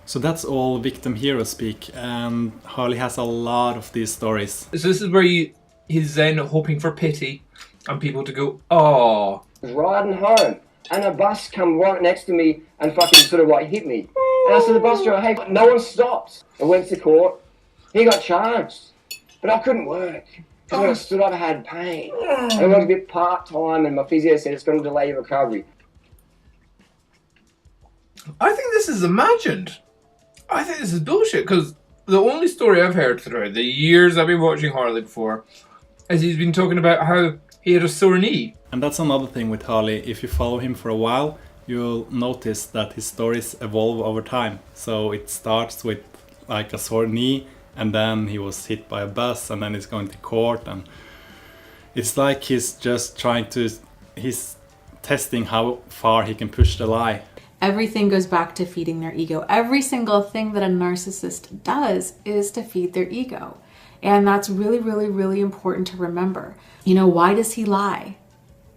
Speaker 3: So that's all victim hero speak, and Harley has a lot of these stories.
Speaker 13: So this is where he's then hoping for pity and people to go, oh.
Speaker 8: I was riding home and a bus come right next to me and fucking sort of like hit me. And I said to the bus driver, hey, no one stopped. I went to court. He got charged. But I couldn't work. Because when I stood up, I had pain. And I worked a bit part-time and my physio said it's going to delay your recovery.
Speaker 13: I think this is imagined. I think this is bullshit, because the only story I've heard throughout the years I've been watching Harley before is he's been talking about how he had a sore knee.
Speaker 3: And that's another thing with Harley. If you follow him for a while, you'll notice that his stories evolve over time. So it starts with like a sore knee, and then he was hit by a bus, and then he's going to court, and it's like he's just he's testing how far he can push the lie.
Speaker 10: Everything goes back to feeding their ego. Every single thing that a narcissist does is to feed their ego. And that's really, really, really important to remember. You know, why does he lie?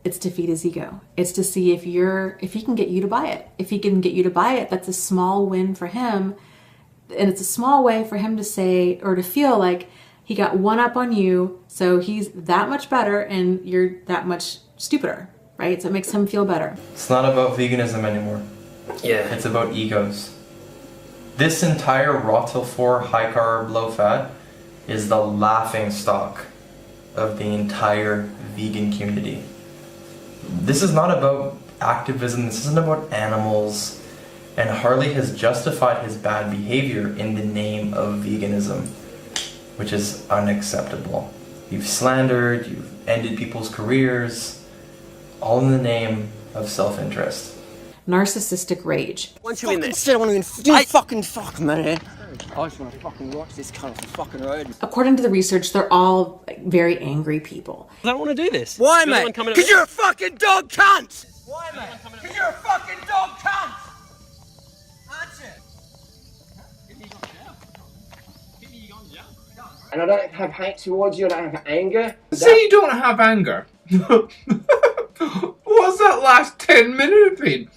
Speaker 10: It's to feed his ego. It's to see if he can get you to buy it. If he can get you to buy it, that's a small win for him. And it's a small way for him to say, or to feel like he got one up on you, so he's that much better and you're that much stupider, right? So it makes him feel better.
Speaker 24: It's not about veganism anymore.
Speaker 11: Yeah.
Speaker 24: It's about egos. This entire raw till 4 high carb low fat is the laughing stock of the entire vegan community. This is not about activism, this isn't about animals, and Harley has justified his bad behavior in the name of veganism, which is unacceptable. You've slandered, you've ended people's careers, all in the name of self-interest.
Speaker 10: Narcissistic rage.
Speaker 11: Once you're in there, I want to do fucking fuck, man. I just want to fucking watch this cunt off the fucking road.
Speaker 10: According to the research, they're all very angry people.
Speaker 11: I don't want to do this. Why, mate? Because you're a fucking dog cunt!
Speaker 21: Why, mate? Because you're a fucking dog cunt! Aren't you?
Speaker 8: And I don't have hate towards you, I don't have anger.
Speaker 13: Say you don't have anger. What's that last 10 minutes been?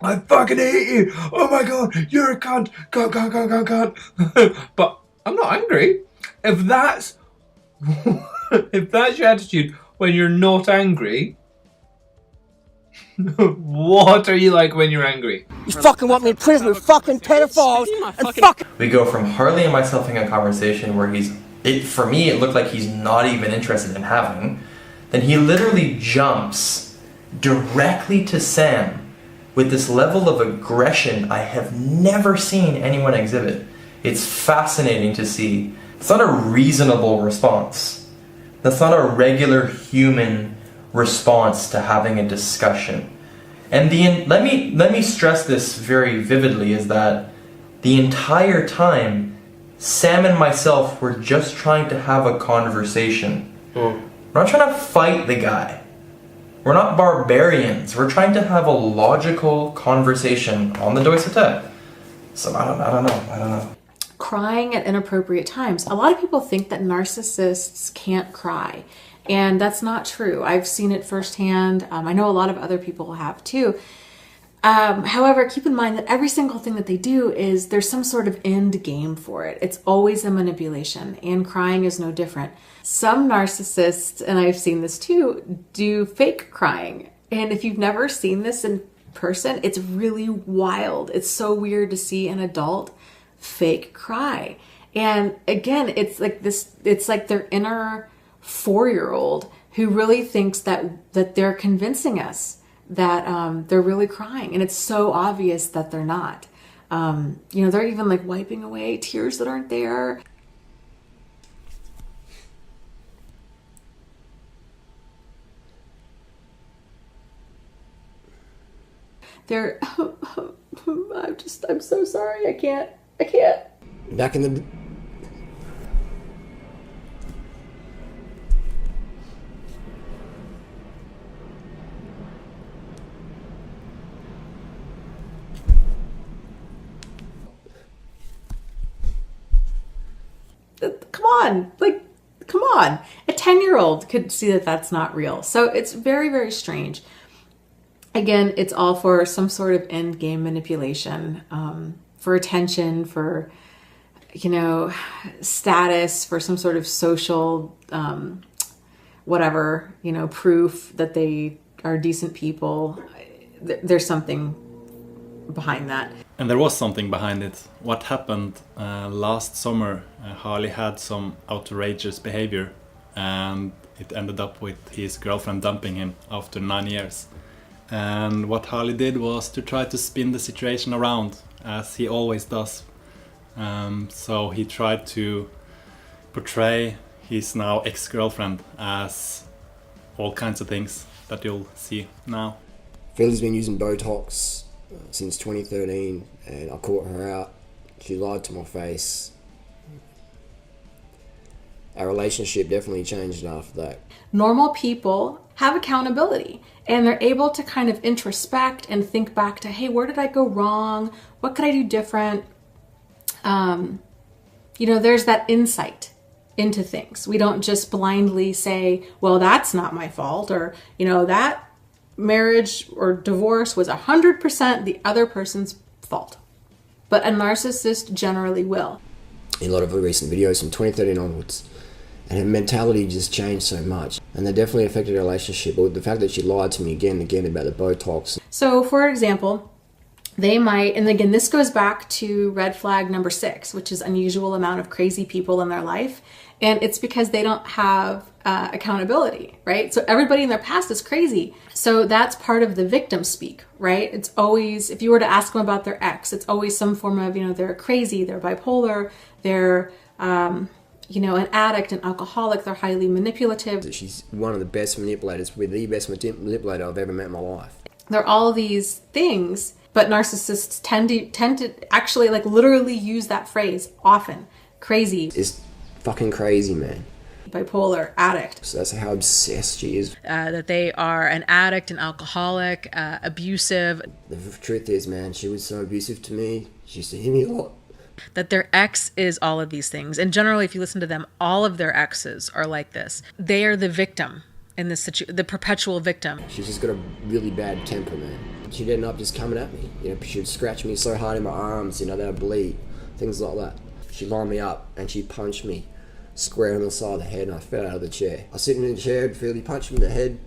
Speaker 13: I fucking hate you. Oh my god, you're a cunt. Cunt. But I'm not angry. If that's your attitude when you're not angry, what are you like when you're angry?
Speaker 11: You fucking want me in prison with fucking pedophiles and fucking...
Speaker 24: We go from Harley and myself having a conversation where for me it looked like he's not even interested in having. Then he literally jumps directly to Sam with this level of aggression I have never seen anyone exhibit. It's fascinating to see. It's not a reasonable response. That's not a regular human response to having a discussion. And let me stress this very vividly, is that The entire time, Sam and myself were just trying to have a conversation. We're not trying to fight the guy. We're not barbarians. We're trying to have a logical conversation on the Doisete. So I don't know.
Speaker 10: Crying at inappropriate times. A lot of people think that narcissists can't cry, and that's not true. I've seen it firsthand. I know a lot of other people have too. However, keep in mind that every single thing that they do is there's some sort of end game for it. It's always a manipulation, and crying is no different. Some narcissists, and I've seen this too, do fake crying. And if you've never seen this in person, it's really wild. It's so weird to see an adult fake cry. And again, it's like their inner 4-year-old who really thinks that they're convincing us that they're really crying, and it's so obvious that they're not. They're even like wiping away tears that aren't there. They're I'm so sorry. I can't.
Speaker 8: Back in the...
Speaker 10: Come on. A 10-year-old could see that that's not real. So it's very, very strange. Again, it's all for some sort of end game manipulation, for attention, for, status, for some sort of social, proof that they are decent people. There's something behind that.
Speaker 3: And there was something behind it. What happened last summer, Harley had some outrageous behavior, and it ended up with his girlfriend dumping him after 9 years. And what Harley did was to try to spin the situation around, as he always does. So he tried to portray his now ex-girlfriend as all kinds of things that you'll see now.
Speaker 8: Philly's been using Botox since 2013, and I caught her out. She lied to my face. Our relationship definitely changed after that.
Speaker 10: Normal people have accountability, and they're able to kind of introspect and think back to, hey, where did I go wrong? What could I do different? There's that insight into things. We don't just blindly say, well, that's not my fault, or, that marriage or divorce was 100% the other person's fault. But a narcissist generally will.
Speaker 8: In a lot of her recent videos from 2013 onwards, and her mentality just changed so much, and that definitely affected her relationship. But the fact that she lied to me again and again about the Botox.
Speaker 10: So, for example, they might, and again, this goes back to red flag number 6, which is unusual amount of crazy people in their life. And it's because they don't have accountability, right? So everybody in their past is crazy. So that's part of the victim speak, right? It's always, if you were to ask them about their ex, it's always some form of, they're crazy, they're bipolar, they're, an addict, an alcoholic, they're highly manipulative.
Speaker 8: She's one of the best manipulators, probably the best manipulator I've ever met in my life.
Speaker 10: They're all these things, but narcissists tend to actually literally use that phrase often. Crazy.
Speaker 8: It's fucking crazy, man.
Speaker 10: Bipolar, addict.
Speaker 8: So that's how obsessed she is.
Speaker 10: That they are an addict, an alcoholic, abusive.
Speaker 8: The truth is, man, she was so abusive to me. She used to hit me a lot.
Speaker 10: That their ex is all of these things. And generally, if you listen to them, all of their exes are like this. They are the victim in this situation, the perpetual victim.
Speaker 8: She's just got a really bad temper, man. She'd end up just coming at me. She'd scratch me so hard in my arms, that I'd bleed. Things like that. She'd line me up and she'd punch me square on the side of the head, and I fell out of the chair. I was sitting in the chair and Philly punched me in the head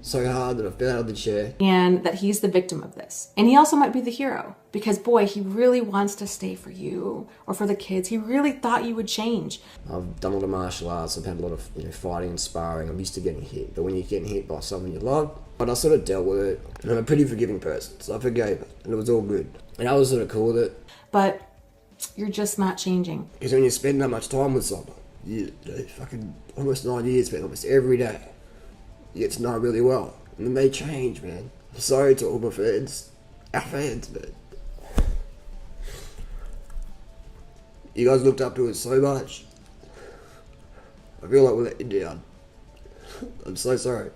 Speaker 8: so hard that I fell out of the chair. And that he's the victim of this. And he also might be the hero, because boy, he really wants to stay for you or for the kids. He really thought you would change. I've done a lot of martial arts. I've had a lot of fighting and sparring. I'm used to getting hit. But when you're getting hit by someone you love, but I sort of dealt with it. And I'm a pretty forgiving person, so I forgave it. And it was all good. And I was sort of cool with it. But you're just not changing. Because when you spend that much time with someone, fucking almost 9 years, spent almost every day, you get to know really well. And then they change, man. I'm sorry to all my fans. Our fans, man. You guys looked up to us so much. I feel like we let you down. I'm so sorry.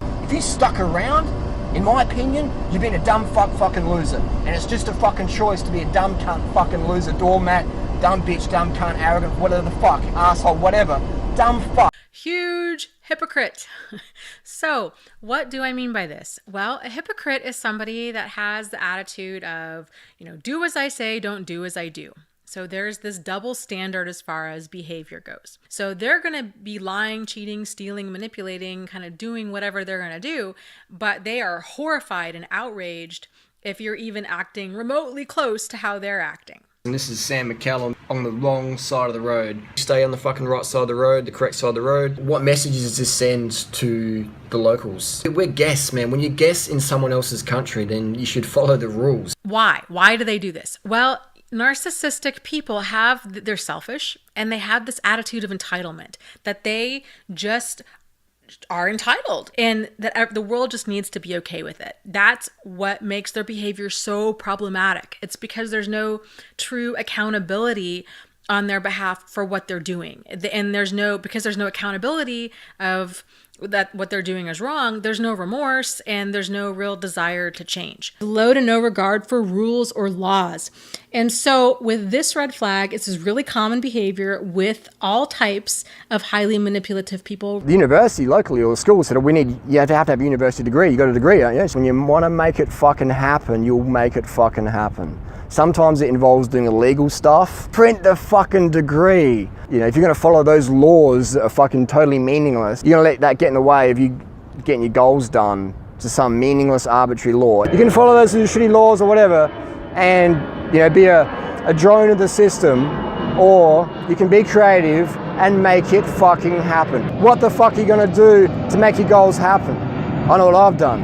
Speaker 11: If you stuck around, in my opinion, you've been a dumb fucking loser. And it's just a fucking choice to be a dumb cunt fucking loser, doormat, dumb bitch, dumb cunt, arrogant, whatever the fuck, asshole, whatever. Dumb fuck.
Speaker 10: Huge hypocrite. So, what do I mean by this? Well, a hypocrite is somebody that has the attitude of, do as I say, don't do as I do. So there's this double standard as far as behavior goes. So they're going to be lying, cheating, stealing, manipulating, kind of doing whatever they're going to do, but they are horrified and outraged if you're even acting remotely close to how they're acting.
Speaker 11: And this is Sam McCallum on the wrong side of the road. Stay on the fucking right side of the road, the correct side of the road. What messages does this send to the locals? We're guests, man. When you guest in someone else's country, then you should follow the rules.
Speaker 10: Why? Why do they do this? Well, narcissistic people they're selfish, and they have this attitude of entitlement, that they just are entitled and that the world just needs to be okay with it. That's what makes their behavior so problematic. It's because there's no true accountability on their behalf for what they're doing. And because there's no accountability of that what they're doing is wrong, there's no remorse and there's no real desire to change. Low to no regard for rules or laws. And so with this red flag, it's this really common behavior with all types of highly manipulative people.
Speaker 8: The university locally or the school said, you have to have a university degree. You got a degree, don't you? So when you want to make it fucking happen, you'll make it fucking happen. Sometimes it involves doing illegal stuff. Print the fucking degree. If you're going to follow those laws that are fucking totally meaningless, you're going to let that get in the way of you getting your goals done to some meaningless, arbitrary law. You can follow those shitty laws or whatever and, be a drone of the system, or you can be creative and make it fucking happen. What the fuck are you going to do to make your goals happen? I know what I've done.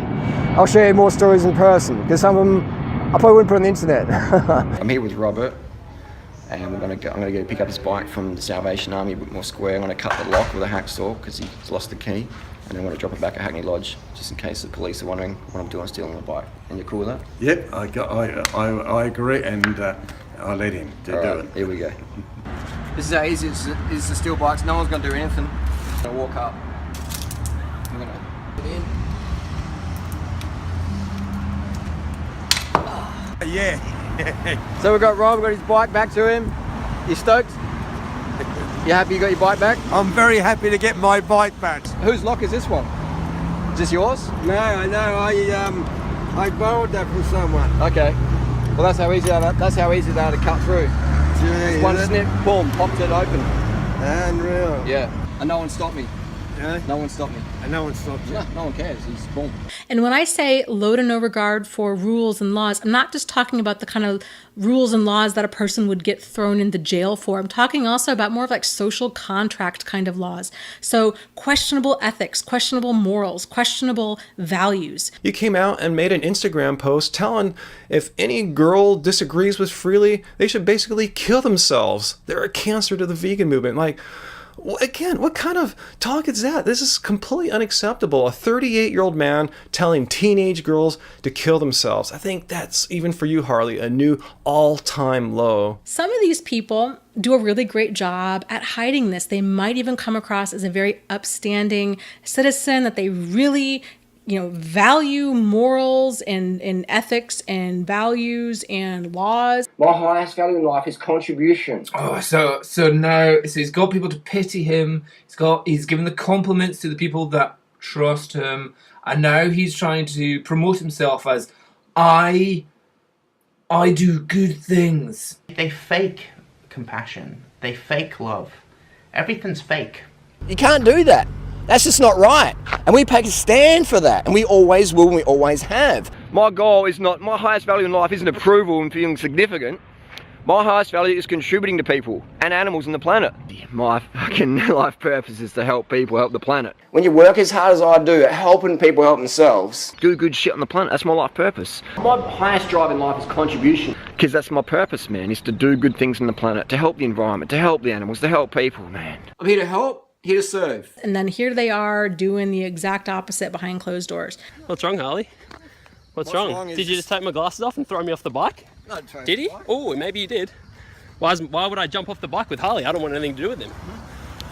Speaker 8: I'll share more stories in person, because some of them I probably wouldn't put on the internet. I'm here with Robert, and I'm gonna go pick up his bike from the Salvation Army a bit more square. I'm gonna cut the lock with a hacksaw because he's lost the key, and then I'm gonna drop it back at Hackney Lodge, just in case the police are wondering what I'm doing stealing the bike. And you're cool with that?
Speaker 1: Yep, I agree, and I'll let him do it.
Speaker 11: Here we go. This is how easy it is to steal bikes. No one's gonna do anything. I'm gonna walk up. I'm gonna put it in.
Speaker 1: Yeah.
Speaker 11: So we've got Rob, we've got his bike back to him. You stoked? You happy you got your bike back?
Speaker 1: I'm very happy to get my bike back.
Speaker 11: Whose lock is this one? Is this yours?
Speaker 1: No, I borrowed that from someone.
Speaker 11: Okay. Well, that's how easy they are to cut through. Just one snip, boom, popped it open.
Speaker 1: Unreal.
Speaker 11: Yeah. And no one stopped me.
Speaker 1: Yeah?
Speaker 11: No one stopped me.
Speaker 1: And no one stopped you?
Speaker 11: No one cares. He's boom.
Speaker 10: And when I say low to no regard for rules and laws, I'm not just talking about the kind of rules and laws that a person would get thrown into jail for. I'm talking also about more of like social contract kind of laws. So questionable ethics, questionable morals, questionable values.
Speaker 19: You came out and made an Instagram post telling if any girl disagrees with Freely, they should basically kill themselves. They're a cancer to the vegan movement. Like, again, what kind of talk is that? This is completely unacceptable. A 38-year-old man telling teenage girls to kill themselves. I think that's, even for you, Harley, a new all-time low.
Speaker 10: Some of these people do a really great job at hiding this. They might even come across as a very upstanding citizen, that they really value morals and ethics and values and laws.
Speaker 11: My highest value in life is contribution.
Speaker 13: Oh, so he's got people to pity him. He's given the compliments to the people that trust him, and now he's trying to promote himself as I do good things.
Speaker 2: They fake compassion. They fake love. Everything's fake.
Speaker 11: You can't do that. That's just not right. And we take a stand for that. And we always will, and we always have. My goal is not, my highest value in life isn't approval and feeling significant. My highest value is contributing to people and animals and the planet. My fucking life purpose is to help people help the planet. When you work as hard as I do at helping people help themselves, do good shit on the planet, that's my life purpose. My highest drive in life is contribution. Because that's my purpose, man, is to do good things on the planet, to help the environment, to help the animals, to help people, man. I'm here to help. Here to serve.
Speaker 10: And then here they are doing the exact opposite behind closed doors.
Speaker 22: What's wrong, Harley?
Speaker 4: What's wrong? Did you just take my glasses off and throw me off the bike?
Speaker 21: No,
Speaker 4: did he? Oh, maybe you did. Why would I jump off the bike with Harley? I don't want anything to do with him.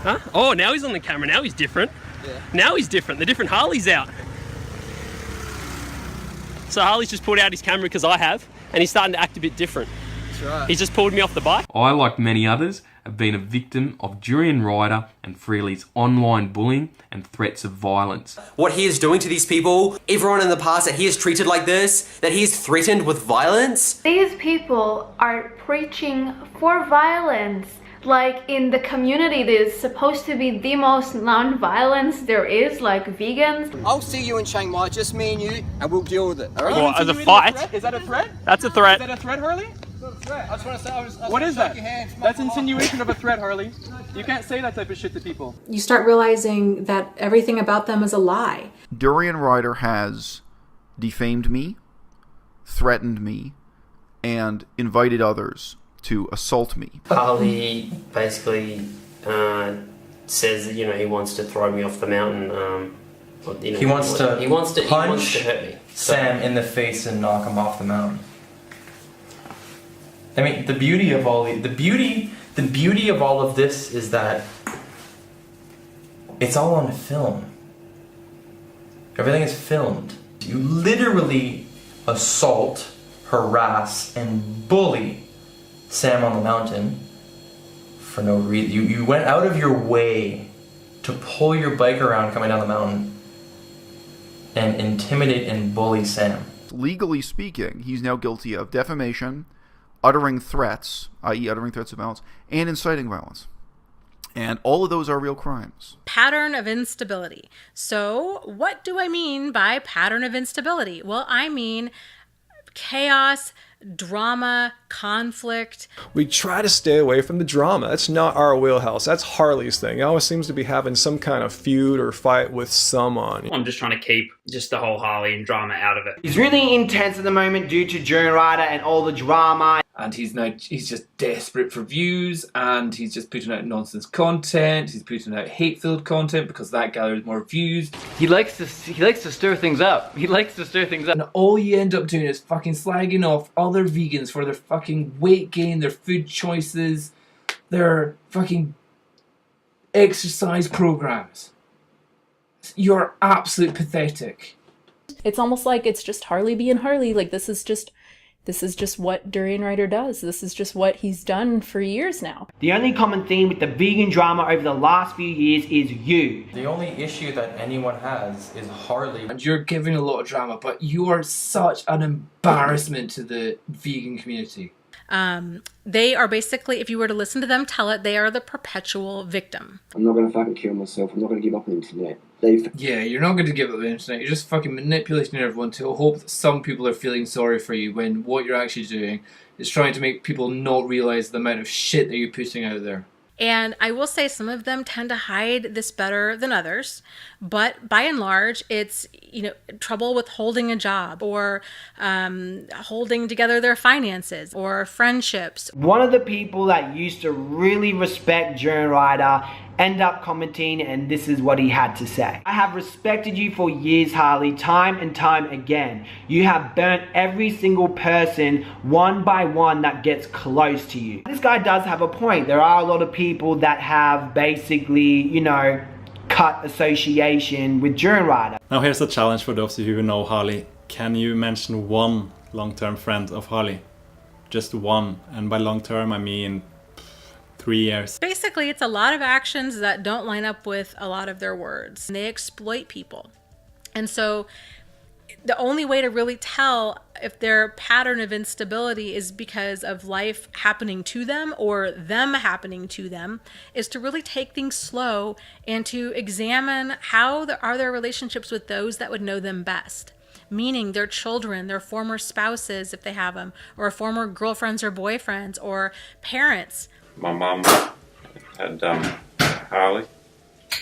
Speaker 4: Huh? Oh, now he's on the camera. Now he's different.
Speaker 21: Yeah.
Speaker 4: Now he's different. The different Harley's out. So Harley's just pulled out his camera because I have, and he's starting to act a bit different.
Speaker 21: That's right.
Speaker 4: He's just pulled me off the bike.
Speaker 6: I, like many others, have been a victim of Durianrider and Freely's online bullying and threats of violence.
Speaker 7: What he is doing to these people, everyone in the past that he has treated like this, that he is threatened with violence.
Speaker 9: These people are preaching for violence. Like in the community that is supposed to be the most non-violence there is, like vegans.
Speaker 21: I'll see you in Chiang Mai, just me and you, and we'll deal with it. All right?
Speaker 4: What, as a fight?
Speaker 12: Is that a threat?
Speaker 4: That's a threat.
Speaker 12: Is that a threat, Harley?
Speaker 21: It's not a threat. I just want to say,
Speaker 12: What is that? That's insinuation of a threat, Harley. You can't say that type of shit to people.
Speaker 10: You start realizing that everything about them is a lie.
Speaker 15: Durianrider has defamed me, threatened me, and invited others to assault me.
Speaker 25: Harley basically says that, you know, he wants to throw me off the mountain.
Speaker 24: He wants to
Speaker 25: punch hurt me.
Speaker 24: Sam in the face and knock him off the mountain. I mean, the beauty of all the beauty of all of this is that it's all on film. Everything is filmed. You literally assault, harass, and bully Sam on the mountain for no reason. You went out of your way to pull your bike around coming down the mountain and intimidate and bully Sam.
Speaker 15: Legally speaking, he's now guilty of defamation, uttering threats, i.e. uttering threats of violence, and inciting violence. And all of those are real crimes.
Speaker 26: Pattern of instability. So what do I mean by pattern of instability? Well, I mean chaos, drama, conflict.
Speaker 19: We try to stay away from the drama. That's not our wheelhouse. That's Harley's thing. He always seems to be having some kind of feud or fight with someone.
Speaker 27: I'm just trying to keep just the whole Harley and drama out of it.
Speaker 21: He's really intense at the moment due to Durianrider and all the drama.
Speaker 13: And he's just desperate for views, and he's just putting out nonsense content. He's putting out hate-filled content because that gathers more views.
Speaker 12: He likes to stir things up.
Speaker 13: And all you end up doing is fucking slagging off other vegans for their fucking weight gain, their food choices, their fucking exercise programs. You're absolutely pathetic.
Speaker 28: It's almost like it's just Harley being Harley. Like this is just what Durianrider does. This is just what he's done for years now.
Speaker 21: The only common theme with the vegan drama over the last few years is you.
Speaker 24: The only issue that anyone has is Harley.
Speaker 13: And you're giving a lot of drama, but you are such an embarrassment to the vegan community.
Speaker 26: They are basically, if you were to listen to them tell it, they are the perpetual victim.
Speaker 29: I'm not going to fucking kill myself. I'm not going to give up on the internet.
Speaker 13: Yeah, you're not going to give up the internet. You're just fucking manipulating everyone to hope that some people are feeling sorry for you when what you're actually doing is trying to make people not realize the amount of shit that you're putting out there.
Speaker 26: And I will say some of them tend to hide this better than others, but by and large, it's, you know, trouble with holding a job or holding together their finances or friendships.
Speaker 21: One of the people that used to really respect Durianrider end up commenting, and this is what he had to say. I have respected you for years, Harley, time and time again. You have burnt every single person one by one that gets close to you. This guy does have a point. There are a lot of people that have basically, you know, cut association with Durianrider.
Speaker 3: Now here's a challenge for those of you who know Harley. Can you mention one long-term friend of Harley? Just one. And by long-term, I mean 3 years.
Speaker 26: Basically, it's a lot of actions that don't line up with a lot of their words. They exploit people. And so the only way to really tell if their pattern of instability is because of life happening to them or them happening to them is to really take things slow and to examine how are their relationships with those that would know them best. Meaning their children, their former spouses, if they have them, or former girlfriends or boyfriends, or parents.
Speaker 30: My mum had Harley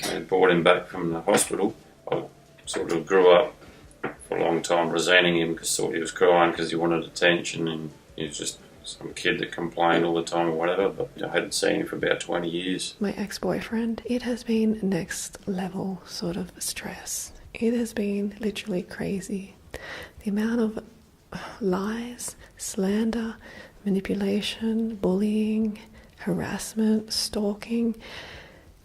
Speaker 30: and brought him back from the hospital. I sort of grew up for a long time resenting him because I thought he was crying because he wanted attention and he was just some kid that complained all the time or whatever, but I hadn't seen him for about 20 years.
Speaker 31: My ex-boyfriend, it has been next level sort of stress. It has been literally crazy. The amount of lies, slander, manipulation, bullying, harassment, stalking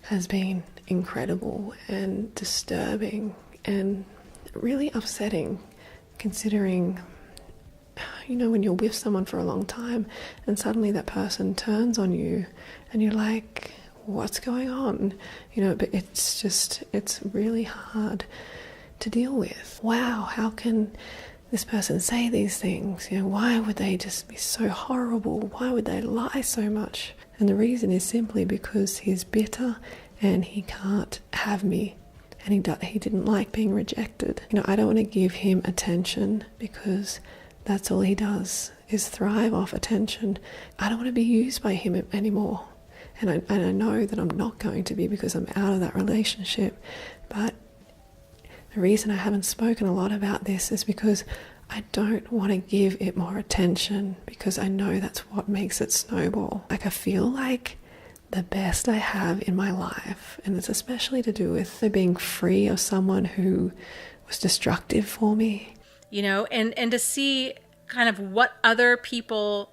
Speaker 31: has been incredible and disturbing and really upsetting, considering, you know, when you're with someone for a long time and suddenly that person turns on you and you're like, what's going on? You know, but it's really hard to deal with. Wow, how can this person say these things? You know, why would they just be so horrible? Why would they lie so much? And the reason is simply because he's bitter and he can't have me, and he didn't like being rejected. You know, I don't want to give him attention because that's all he does, is thrive off attention. I don't want to be used by him anymore. And I know that I'm not going to be because I'm out of that relationship. But the reason I haven't spoken a lot about this is because I don't want to give it more attention, because I know that's what makes it snowball. Like, I feel like the best I have in my life, and it's especially to do with being free of someone who was destructive for me.
Speaker 26: You know, and to see kind of what other people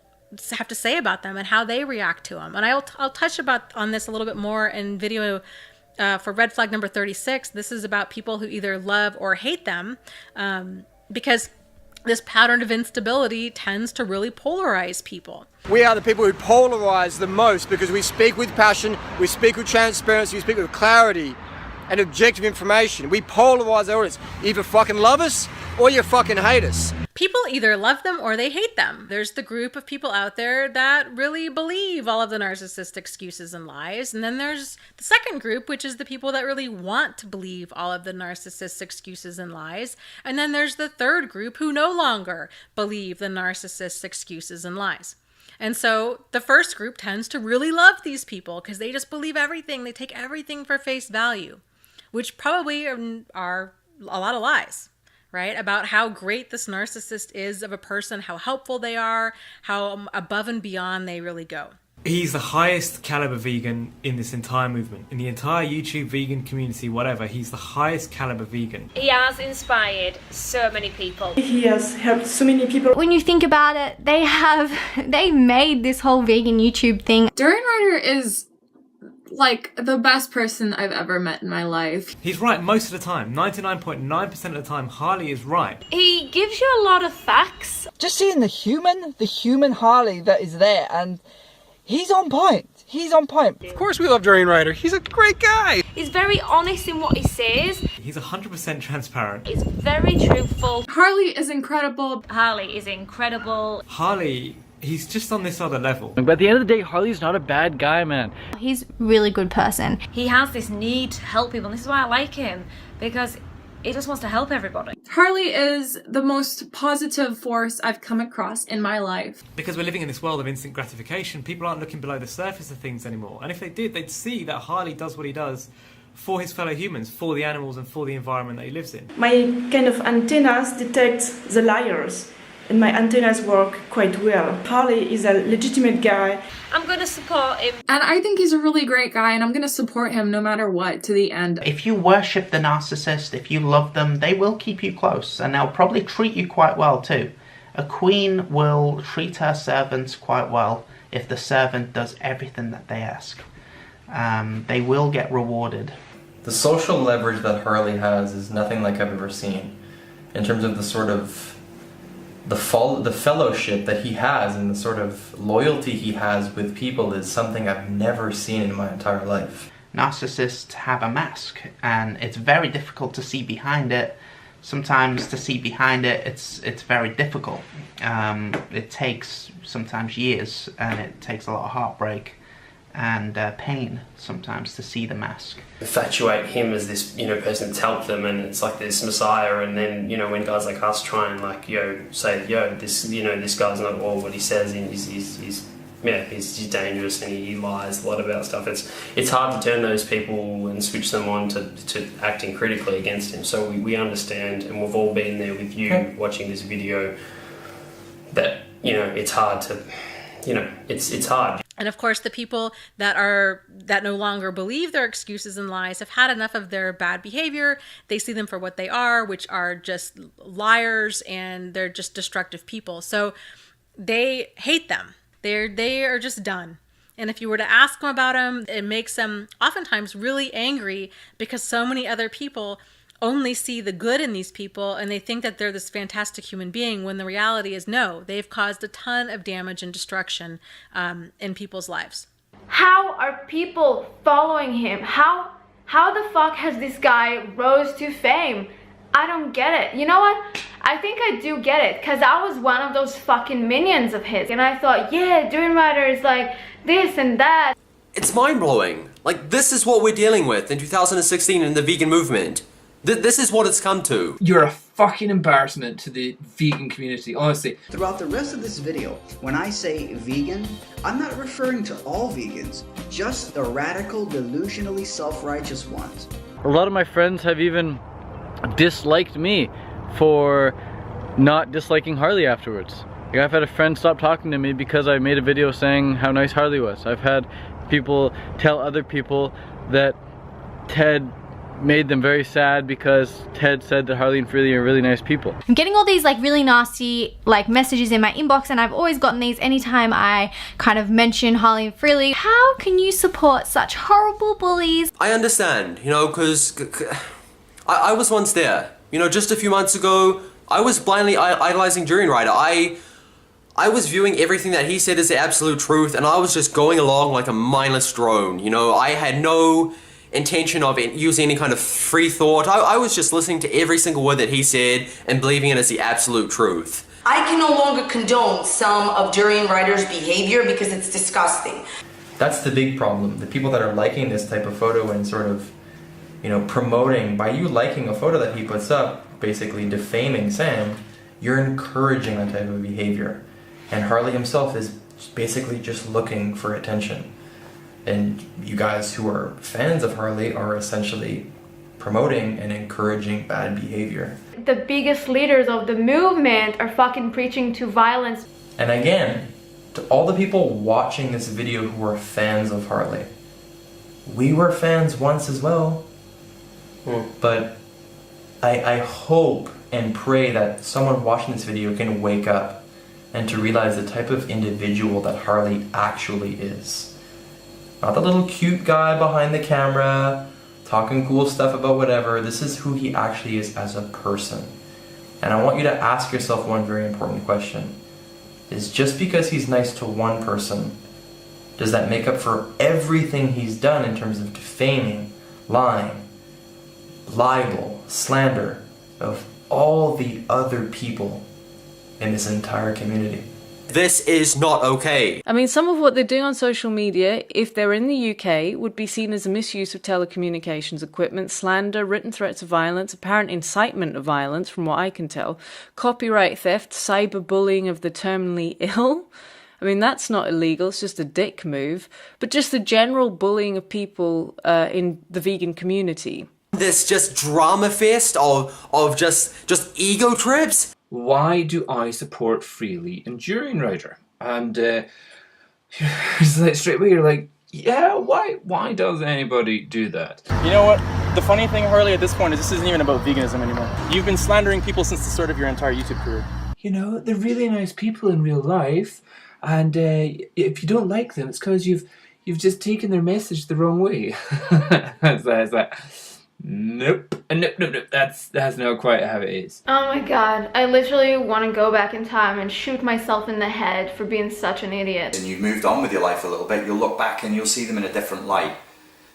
Speaker 26: have to say about them and how they react to them. And I'll touch on this a little bit more in video for red flag number 36. This is about people who either love or hate them, because this pattern of instability tends to really polarize people.
Speaker 12: We are the people who polarize the most because we speak with passion, we speak with transparency, we speak with clarity and objective information. We polarize our audience. You either fucking love us or you fucking hate us.
Speaker 26: People either love them or they hate them. There's the group of people out there that really believe all of the narcissist excuses and lies. And then there's the second group, which is the people that really want to believe all of the narcissist excuses and lies. And then there's the third group who no longer believe the narcissist excuses and lies. And so the first group tends to really love these people because they just believe everything. They take everything for face value, which probably are a lot of lies, right? About how great this narcissist is of a person, how helpful they are, how above and beyond they really go.
Speaker 1: He's the highest caliber vegan in this entire movement. In the entire YouTube vegan community, whatever, he's the highest caliber vegan.
Speaker 2: He has inspired so many people.
Speaker 5: He has helped so many people.
Speaker 9: When you think about it, they made this whole vegan YouTube thing.
Speaker 8: Durianrider is like the best person I've ever met in my life.
Speaker 1: He's right most of the time. 99.9% of the time, Harley is right.
Speaker 2: He gives you a lot of facts.
Speaker 11: Just seeing the human Harley that is there, and he's on point. He's on point.
Speaker 12: Of course we love Durianrider. He's a great guy.
Speaker 2: He's very honest in what he says.
Speaker 1: He's 100% transparent.
Speaker 2: He's very truthful.
Speaker 8: Harley is incredible.
Speaker 2: Harley is incredible.
Speaker 1: Harley, he's just on this other level.
Speaker 11: But at the end of the day, Harley's not a bad guy, man.
Speaker 9: He's a really good person.
Speaker 2: He has this need to help people, and this is why I like him, because he just wants to help everybody.
Speaker 8: Harley is the most positive force I've come across in my life.
Speaker 1: Because we're living in this world of instant gratification, people aren't looking below the surface of things anymore. And if they did, they'd see that Harley does what he does for his fellow humans, for the animals and for the environment that he lives in.
Speaker 5: My kind of antennas detect the liars, and my antennas work quite well. Harley is a legitimate guy.
Speaker 2: I'm going to support him.
Speaker 8: And I think he's a really great guy, and I'm going to support him no matter what, to the end.
Speaker 14: If you worship the narcissist, if you love them, they will keep you close, and they'll probably treat you quite well too. A queen will treat her servants quite well if the servant does everything that they ask. They will get rewarded.
Speaker 24: The social leverage that Harley has is nothing like I've ever seen. In terms of the sort of the fellowship that he has and the sort of loyalty he has with people is something I've never seen in my entire life.
Speaker 14: Narcissists have a mask, and it's very difficult to see behind it. Sometimes to see behind it, it's very difficult. It takes sometimes years, and it takes a lot of heartbreak and pain sometimes to see the mask.
Speaker 25: Infatuate him as this, person that's helped them, and it's like this messiah, and then, when guys like us try and say, this guy's not all what he says, and he's dangerous and he lies a lot about stuff. It's hard to turn those people and switch them on to acting critically against him. So we understand, and we've all been there with you watching this video, that, it's hard to, it's hard.
Speaker 26: And of course, the people that no longer believe their excuses and lies have had enough of their bad behavior. They see them for what they are, which are just liars, and they're just destructive people. So they hate them. They are just done. And if you were to ask them about them, it makes them oftentimes really angry because so many other people only see the good in these people, and they think that they're this fantastic human being, when the reality is no, they've caused a ton of damage and destruction in people's lives.
Speaker 9: How are people following him? How the fuck has this guy rose to fame? I don't get it. You know what? I think I do get it, because I was one of those fucking minions of his, and I thought, yeah, Durianrider is like this and that.
Speaker 4: It's mind-blowing. Like, this is what we're dealing with in 2016 in the vegan movement. This is what it's come to.
Speaker 13: You're a fucking embarrassment to the vegan community, honestly.
Speaker 6: Throughout the rest of this video, when I say vegan, I'm not referring to all vegans, just the radical, delusionally self-righteous ones.
Speaker 7: A lot of my friends have even disliked me for not disliking Harley afterwards. Like, I've had a friend stop talking to me because I made a video saying how nice Harley was. I've had people tell other people that Ted made them very sad because Ted said that Harley and Freely are really nice people.
Speaker 10: I'm getting all these like really nasty like messages in my inbox, and I've always gotten these anytime I kind of mention Harley and Freely. How can you support such horrible bullies?
Speaker 4: I understand, you know, because I was once there. You know, just a few months ago, I was blindly idolizing Durianrider. I was viewing everything that he said as the absolute truth, and I was just going along like a mindless drone. You know, I had no intention of using any kind of free thought. I was just listening to every single word that he said and believing it as the absolute truth.
Speaker 15: I can no longer condone some of Durianrider's behavior because it's disgusting.
Speaker 24: That's the big problem. The people that are liking this type of photo and sort of, you know, promoting, by you liking a photo that he puts up, basically defaming Sam, you're encouraging that type of behavior. And Harley himself is basically just looking for attention. And you guys who are fans of Harley are essentially promoting and encouraging bad behavior.
Speaker 9: The biggest leaders of the movement are fucking preaching to violence.
Speaker 24: And again, to all the people watching this video who are fans of Harley, we were fans once as well. But I hope and pray that someone watching this video can wake up and to realize the type of individual that Harley actually is. Not the little cute guy behind the camera, talking cool stuff about whatever. This is who he actually is as a person. And I want you to ask yourself one very important question. Is just because he's nice to one person, does that make up for everything he's done in terms of defaming, lying, libel, slander of all the other people in this entire community?
Speaker 4: This is not okay.
Speaker 28: I mean, some of what they're doing on social media, if they're in the UK, would be seen as a misuse of telecommunications equipment, slander, written threats of violence, apparent incitement of violence, from what I can tell, copyright theft, cyberbullying of the terminally ill. I mean, that's not illegal, it's just a dick move. But just the general bullying of people in the vegan community.
Speaker 4: This just drama fest of just ego trips.
Speaker 13: Why do I support Freely and Durianrider? And it's like straight away you're like, yeah, why does anybody do that?
Speaker 16: You know what? The funny thing, Harley, at this point is this isn't even about veganism anymore. You've been slandering people since the start of your entire YouTube career.
Speaker 13: You know, they're really nice people in real life, and if you don't like them, it's because you've just taken their message the wrong way. That's like, nope. That's not quite how it is.
Speaker 9: Oh my god, I literally want to go back in time and shoot myself in the head for being such an idiot.
Speaker 17: And you've moved on with your life a little bit, you'll look back and you'll see them in a different light.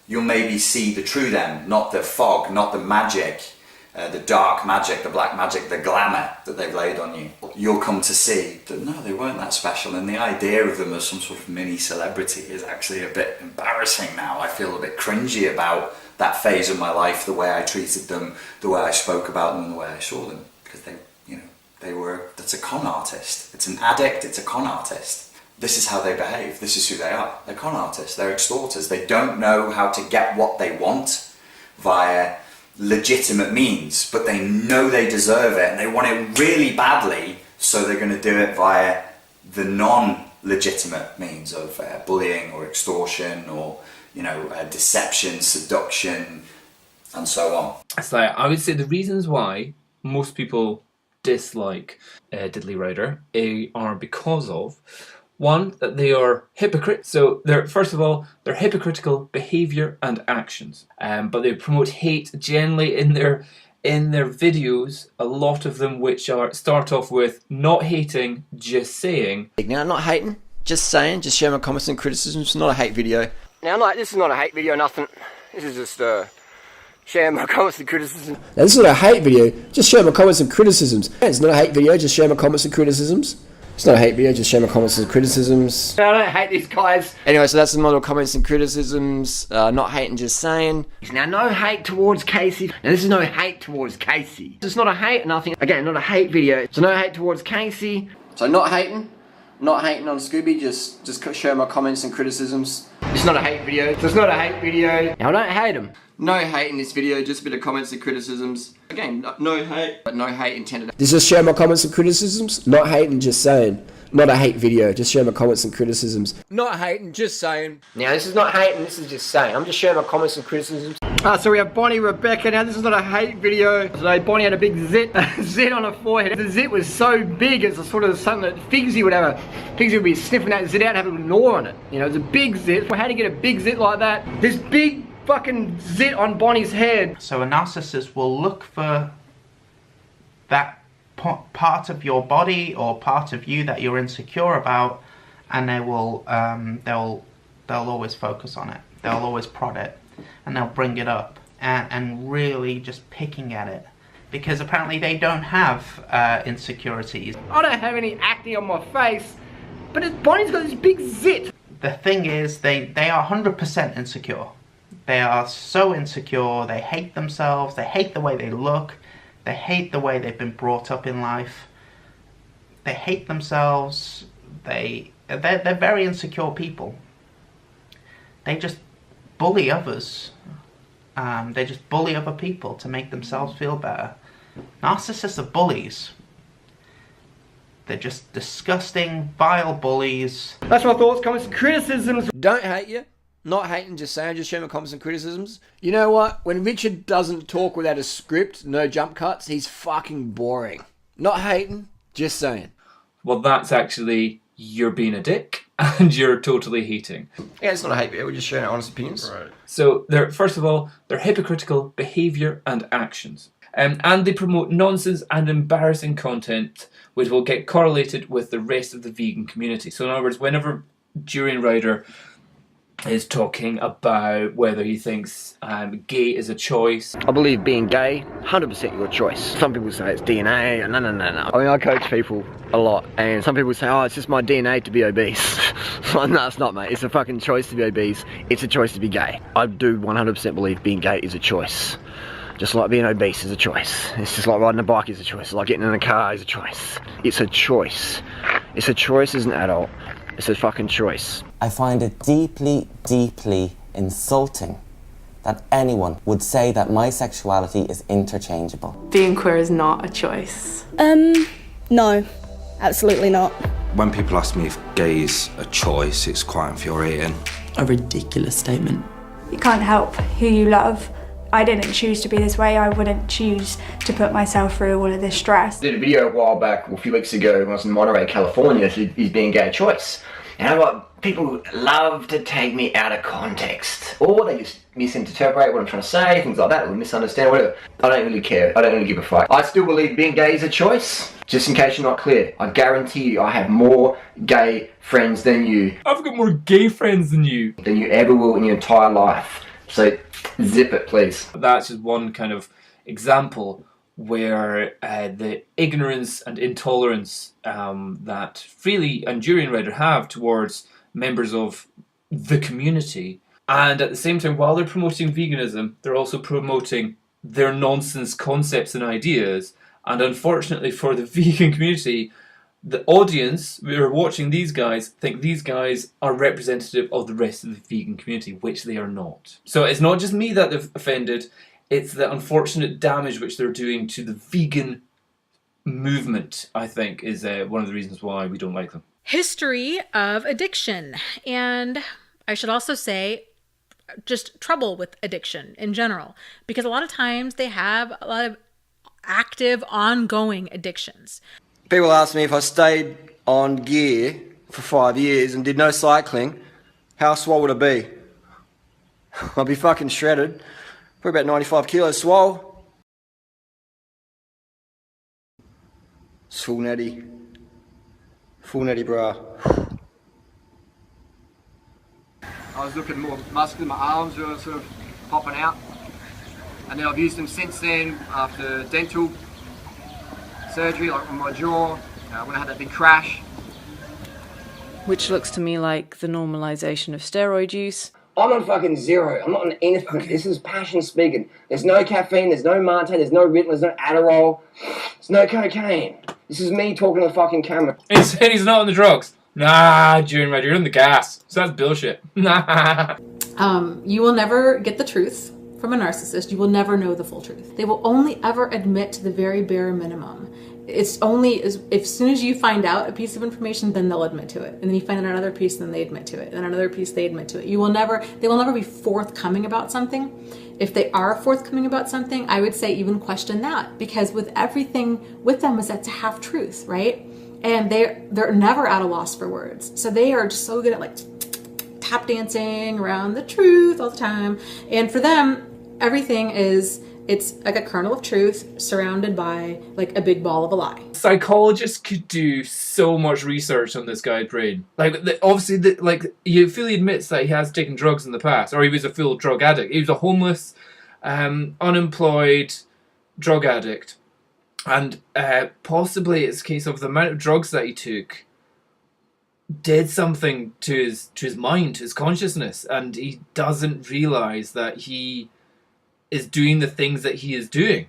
Speaker 17: You'll maybe see the true them, not the fog, not the magic, the dark magic, the black magic, the glamour that they've laid on you. You'll come to see that no, they weren't that special, and the idea of them as some sort of mini celebrity is actually a bit embarrassing now. I feel a bit cringy about that phase of my life, the way I treated them, the way I spoke about them, and the way I saw them, because that's a con artist. It's an addict, it's a con artist. This is how they behave, this is who they are. They're con artists, they're extorters. They don't know how to get what they want via legitimate means, but they know they deserve it and they want it really badly, so they're going to do it via the legitimate means of bullying or extortion or, you know, deception, seduction, and so on.
Speaker 13: So I would say the reasons why most people dislike Diddley Rider are because of, one, that they are hypocrites. So they're, first of all, they're hypocritical behaviour and actions, but they promote hate generally in their videos, a lot of them which start off with not hating, just saying.
Speaker 3: Now, not hating, just saying, just share my comments and criticisms. It's not a hate video.
Speaker 12: Now, this is not a hate video, nothing. This is just sharing my comments and criticisms.
Speaker 3: Now, this is not a hate video, just share my comments and criticisms. It's not a hate video, just share my comments and criticisms. It's not a hate video, just share my comments and criticisms.
Speaker 12: I don't hate these guys.
Speaker 3: Anyway, so that's some little comments and criticisms. Not hating, just saying.
Speaker 12: Now, no hate towards Casey. Now, this is no hate towards Casey. It's not a hate, nothing. Again, not a hate video. So no hate towards Casey.
Speaker 3: So not hating on Scooby, just share my comments and criticisms.
Speaker 12: It's not a hate video. It's not a hate video. Now, I don't hate him.
Speaker 3: No hate in this video, just a bit of comments and criticisms. Again, no hate, but no hate intended. This is share my comments and criticisms. Not hating, just saying. Not a hate video, just share my comments and criticisms.
Speaker 12: Not hating, just saying. Now, this is not hating, this is just saying. I'm just sharing my comments and criticisms. So we have Bonnie, Rebecca. Now, this is not a hate video. So Bonnie had a big zit on her forehead. The zit was so big, it's a sort of something that Figsy would have. Figsy would be sniffing that zit out and have a little gnaw on it. You know, it's a big zit. How do you get a big zit like that? This big fucking zit on Bonnie's head.
Speaker 14: So a narcissist will look for that part of your body or part of you that you're insecure about, and they will they'll always focus on it. They'll always prod it, and they'll bring it up and really just picking at it, because apparently they don't have insecurities.
Speaker 12: I don't have any acne on my face, but Bonnie's got this big zit.
Speaker 14: The thing is, they are 100% insecure. They are so insecure, they hate themselves, they hate the way they look, they hate the way they've been brought up in life. They hate themselves, they're very insecure people. They just bully others. They just bully other people to make themselves feel better. Narcissists are bullies. They're just disgusting, vile bullies.
Speaker 12: That's my thoughts, comments, and criticisms.
Speaker 3: Don't hate you. Not hating, just saying, just share my comments and criticisms. You know what? When Richard doesn't talk without a script, no jump cuts, he's fucking boring. Not hating, just saying.
Speaker 13: Well, that's actually, you're being a dick and you're totally hating.
Speaker 3: Yeah, it's not a hate video, we're just sharing our honest opinions.
Speaker 13: Right. So, first of all, they're hypocritical behaviour and actions. And they promote nonsense and embarrassing content which will get correlated with the rest of the vegan community. So in other words, whenever Durianrider is talking about whether he thinks gay is a choice.
Speaker 3: I believe being gay, 100% your choice. Some people say it's DNA, and no. I mean, I coach people a lot, and some people say, oh, it's just my DNA to be obese. No, it's not, mate. It's a fucking choice to be obese. It's a choice to be gay. I do 100% believe being gay is a choice. Just like being obese is a choice. It's just like riding a bike is a choice. It's like getting in a car is a choice. It's a choice. It's a choice as an adult. It's a fucking choice.
Speaker 18: I find it deeply, deeply insulting that anyone would say that my sexuality is interchangeable.
Speaker 19: Being queer is not a choice.
Speaker 20: No, absolutely not.
Speaker 21: When people ask me if gay is a choice, it's quite infuriating.
Speaker 22: A ridiculous statement.
Speaker 23: You can't help who you love. I didn't choose to be this way. I wouldn't choose to put myself through all of this stress.
Speaker 6: I did a video a while back, a few weeks ago, when I was in Monterey, California, he's being gay choice. And I've got people love to take me out of context. Or they just misinterpret what I'm trying to say, things like that, or misunderstand, whatever. I don't really care. I don't really give a fuck. I still believe being gay is a choice. Just in case you're not clear, I guarantee you I have more gay friends than you.
Speaker 13: I've got more gay friends than you.
Speaker 6: Than you ever will in your entire life. So, zip it, please.
Speaker 13: That's just one kind of example where the ignorance and intolerance that Freely and Durianrider have towards members of the community, and at the same time, while they're promoting veganism, they're also promoting their nonsense concepts and ideas. And unfortunately for the vegan community, the audience who are watching these guys think these guys are representative of the rest of the vegan community, which they are not. So it's not just me that they've offended, it's the unfortunate damage which they're doing to the vegan movement, I think, is one of the reasons why we don't like them.
Speaker 1: History of addiction. And I should also say just trouble with addiction in general, because a lot of times they have a lot of active, ongoing addictions.
Speaker 3: People ask me if I stayed on gear for 5 years and did no cycling, how swole would I be? I'd be fucking shredded. Probably about 95 kilos swole. It's full natty. Full natty bra. I was looking more muscular, my arms were sort of popping out. And then I've used them since then after dental surgery, like on my jaw, when I had that big crash.
Speaker 28: Which looks to me like the normalization of steroid use.
Speaker 6: I'm on fucking zero. I'm not on anything. This is passion speaking. There's no caffeine, there's no Mate, there's no Ritalin, there's no Adderall, there's no cocaine. This is me talking to the fucking camera.
Speaker 13: He said he's not on the drugs. Nah, Durianrider, you're on the gas. So that's bullshit. Nah.
Speaker 1: You will never get the truth from a narcissist. You will never know the full truth. They will only ever admit to the very bare minimum. It's only as soon as you find out a piece of information, then they'll admit to it. And then you find out another piece, then they admit to it. And another piece, they admit to it. They will never be forthcoming about something. If they are forthcoming about something, I would say even question that, because with everything with them is that to have truth, right? And they're never at a loss for words. So they are just so good at like tap dancing around the truth all the time. And for them, everything it's like a kernel of truth surrounded by like a big ball of a lie.
Speaker 13: Psychologists could do so much research on this guy's brain. Like, obviously, he fully admits that he has taken drugs in the past, or he was a full drug addict. He was a homeless, unemployed drug addict. And possibly it's a case of the amount of drugs that he took did something to his mind, his consciousness, and he doesn't realize that he is doing the things that he is doing.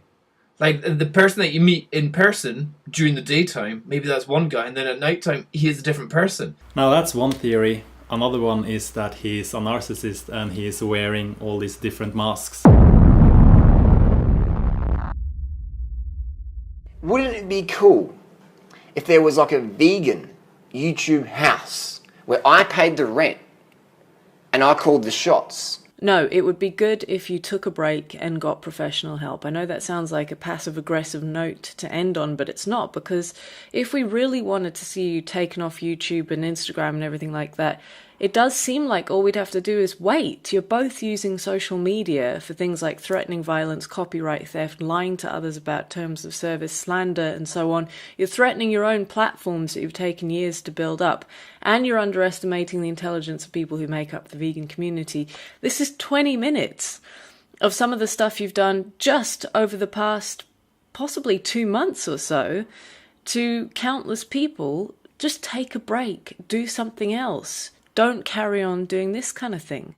Speaker 13: Like, the person that you meet in person during the daytime, maybe that's one guy, and then at nighttime he is a different person.
Speaker 2: Now that's one theory. Another one is that he's a narcissist and he is wearing all these different masks.
Speaker 6: Wouldn't it be cool if there was like a vegan YouTube house where I paid the rent and I called the shots?
Speaker 28: No, it would be good if you took a break and got professional help. I know that sounds like a passive-aggressive note to end on, but it's not, because if we really wanted to see you taken off YouTube and Instagram and everything like that, it does seem like all we'd have to do is wait. You're both using social media for things like threatening violence, copyright theft, lying to others about terms of service, slander, and so on. You're threatening your own platforms that you've taken years to build up, and you're underestimating the intelligence of people who make up the vegan community. This is 20 minutes of some of the stuff you've done just over the past possibly 2 months or so to countless people. Just take a break, do something else. Don't carry on doing this kind of thing.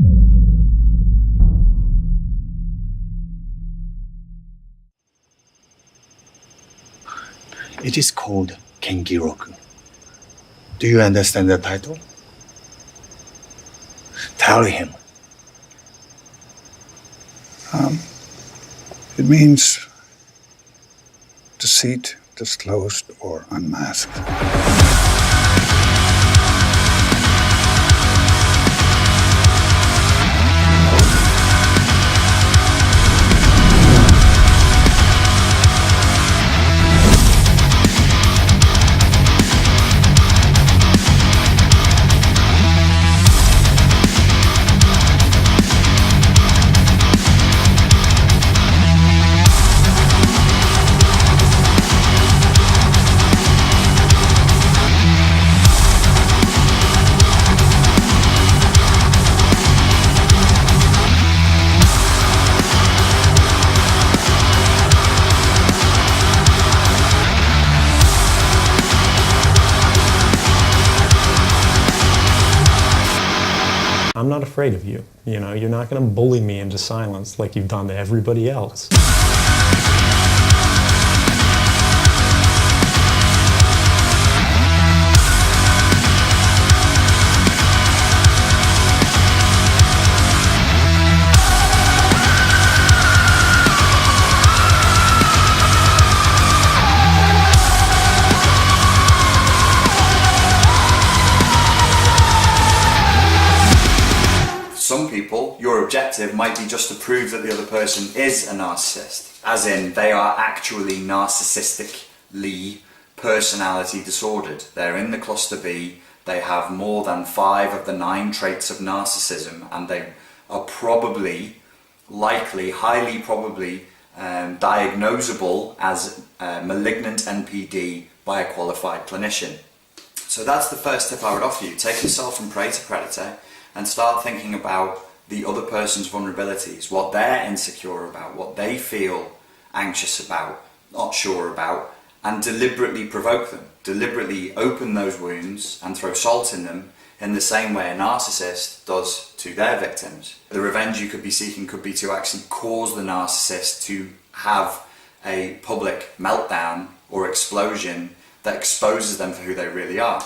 Speaker 5: It is called Kengiroku. Do you understand the title? Tell him. It means deceit, disclosed, or unmasked.
Speaker 2: I'm not afraid of you. You know, you're not going to bully me into silence like you've done to everybody else.
Speaker 17: some people, your objective might be just to prove that the other person is a narcissist, as in they are actually narcissistically personality disordered. They're in the cluster B, they have more than 5 of the 9 traits of narcissism, and they are probably, likely, highly probably diagnosable as malignant NPD by a qualified clinician. So that's the first tip I would offer you. Take yourself from prey to predator and start thinking about the other person's vulnerabilities, what they're insecure about, what they feel anxious about, not sure about, and deliberately provoke them. Deliberately open those wounds and throw salt in them in the same way a narcissist does to their victims. The revenge you could be seeking could be to actually cause the narcissist to have a public meltdown or explosion that exposes them for who they really are.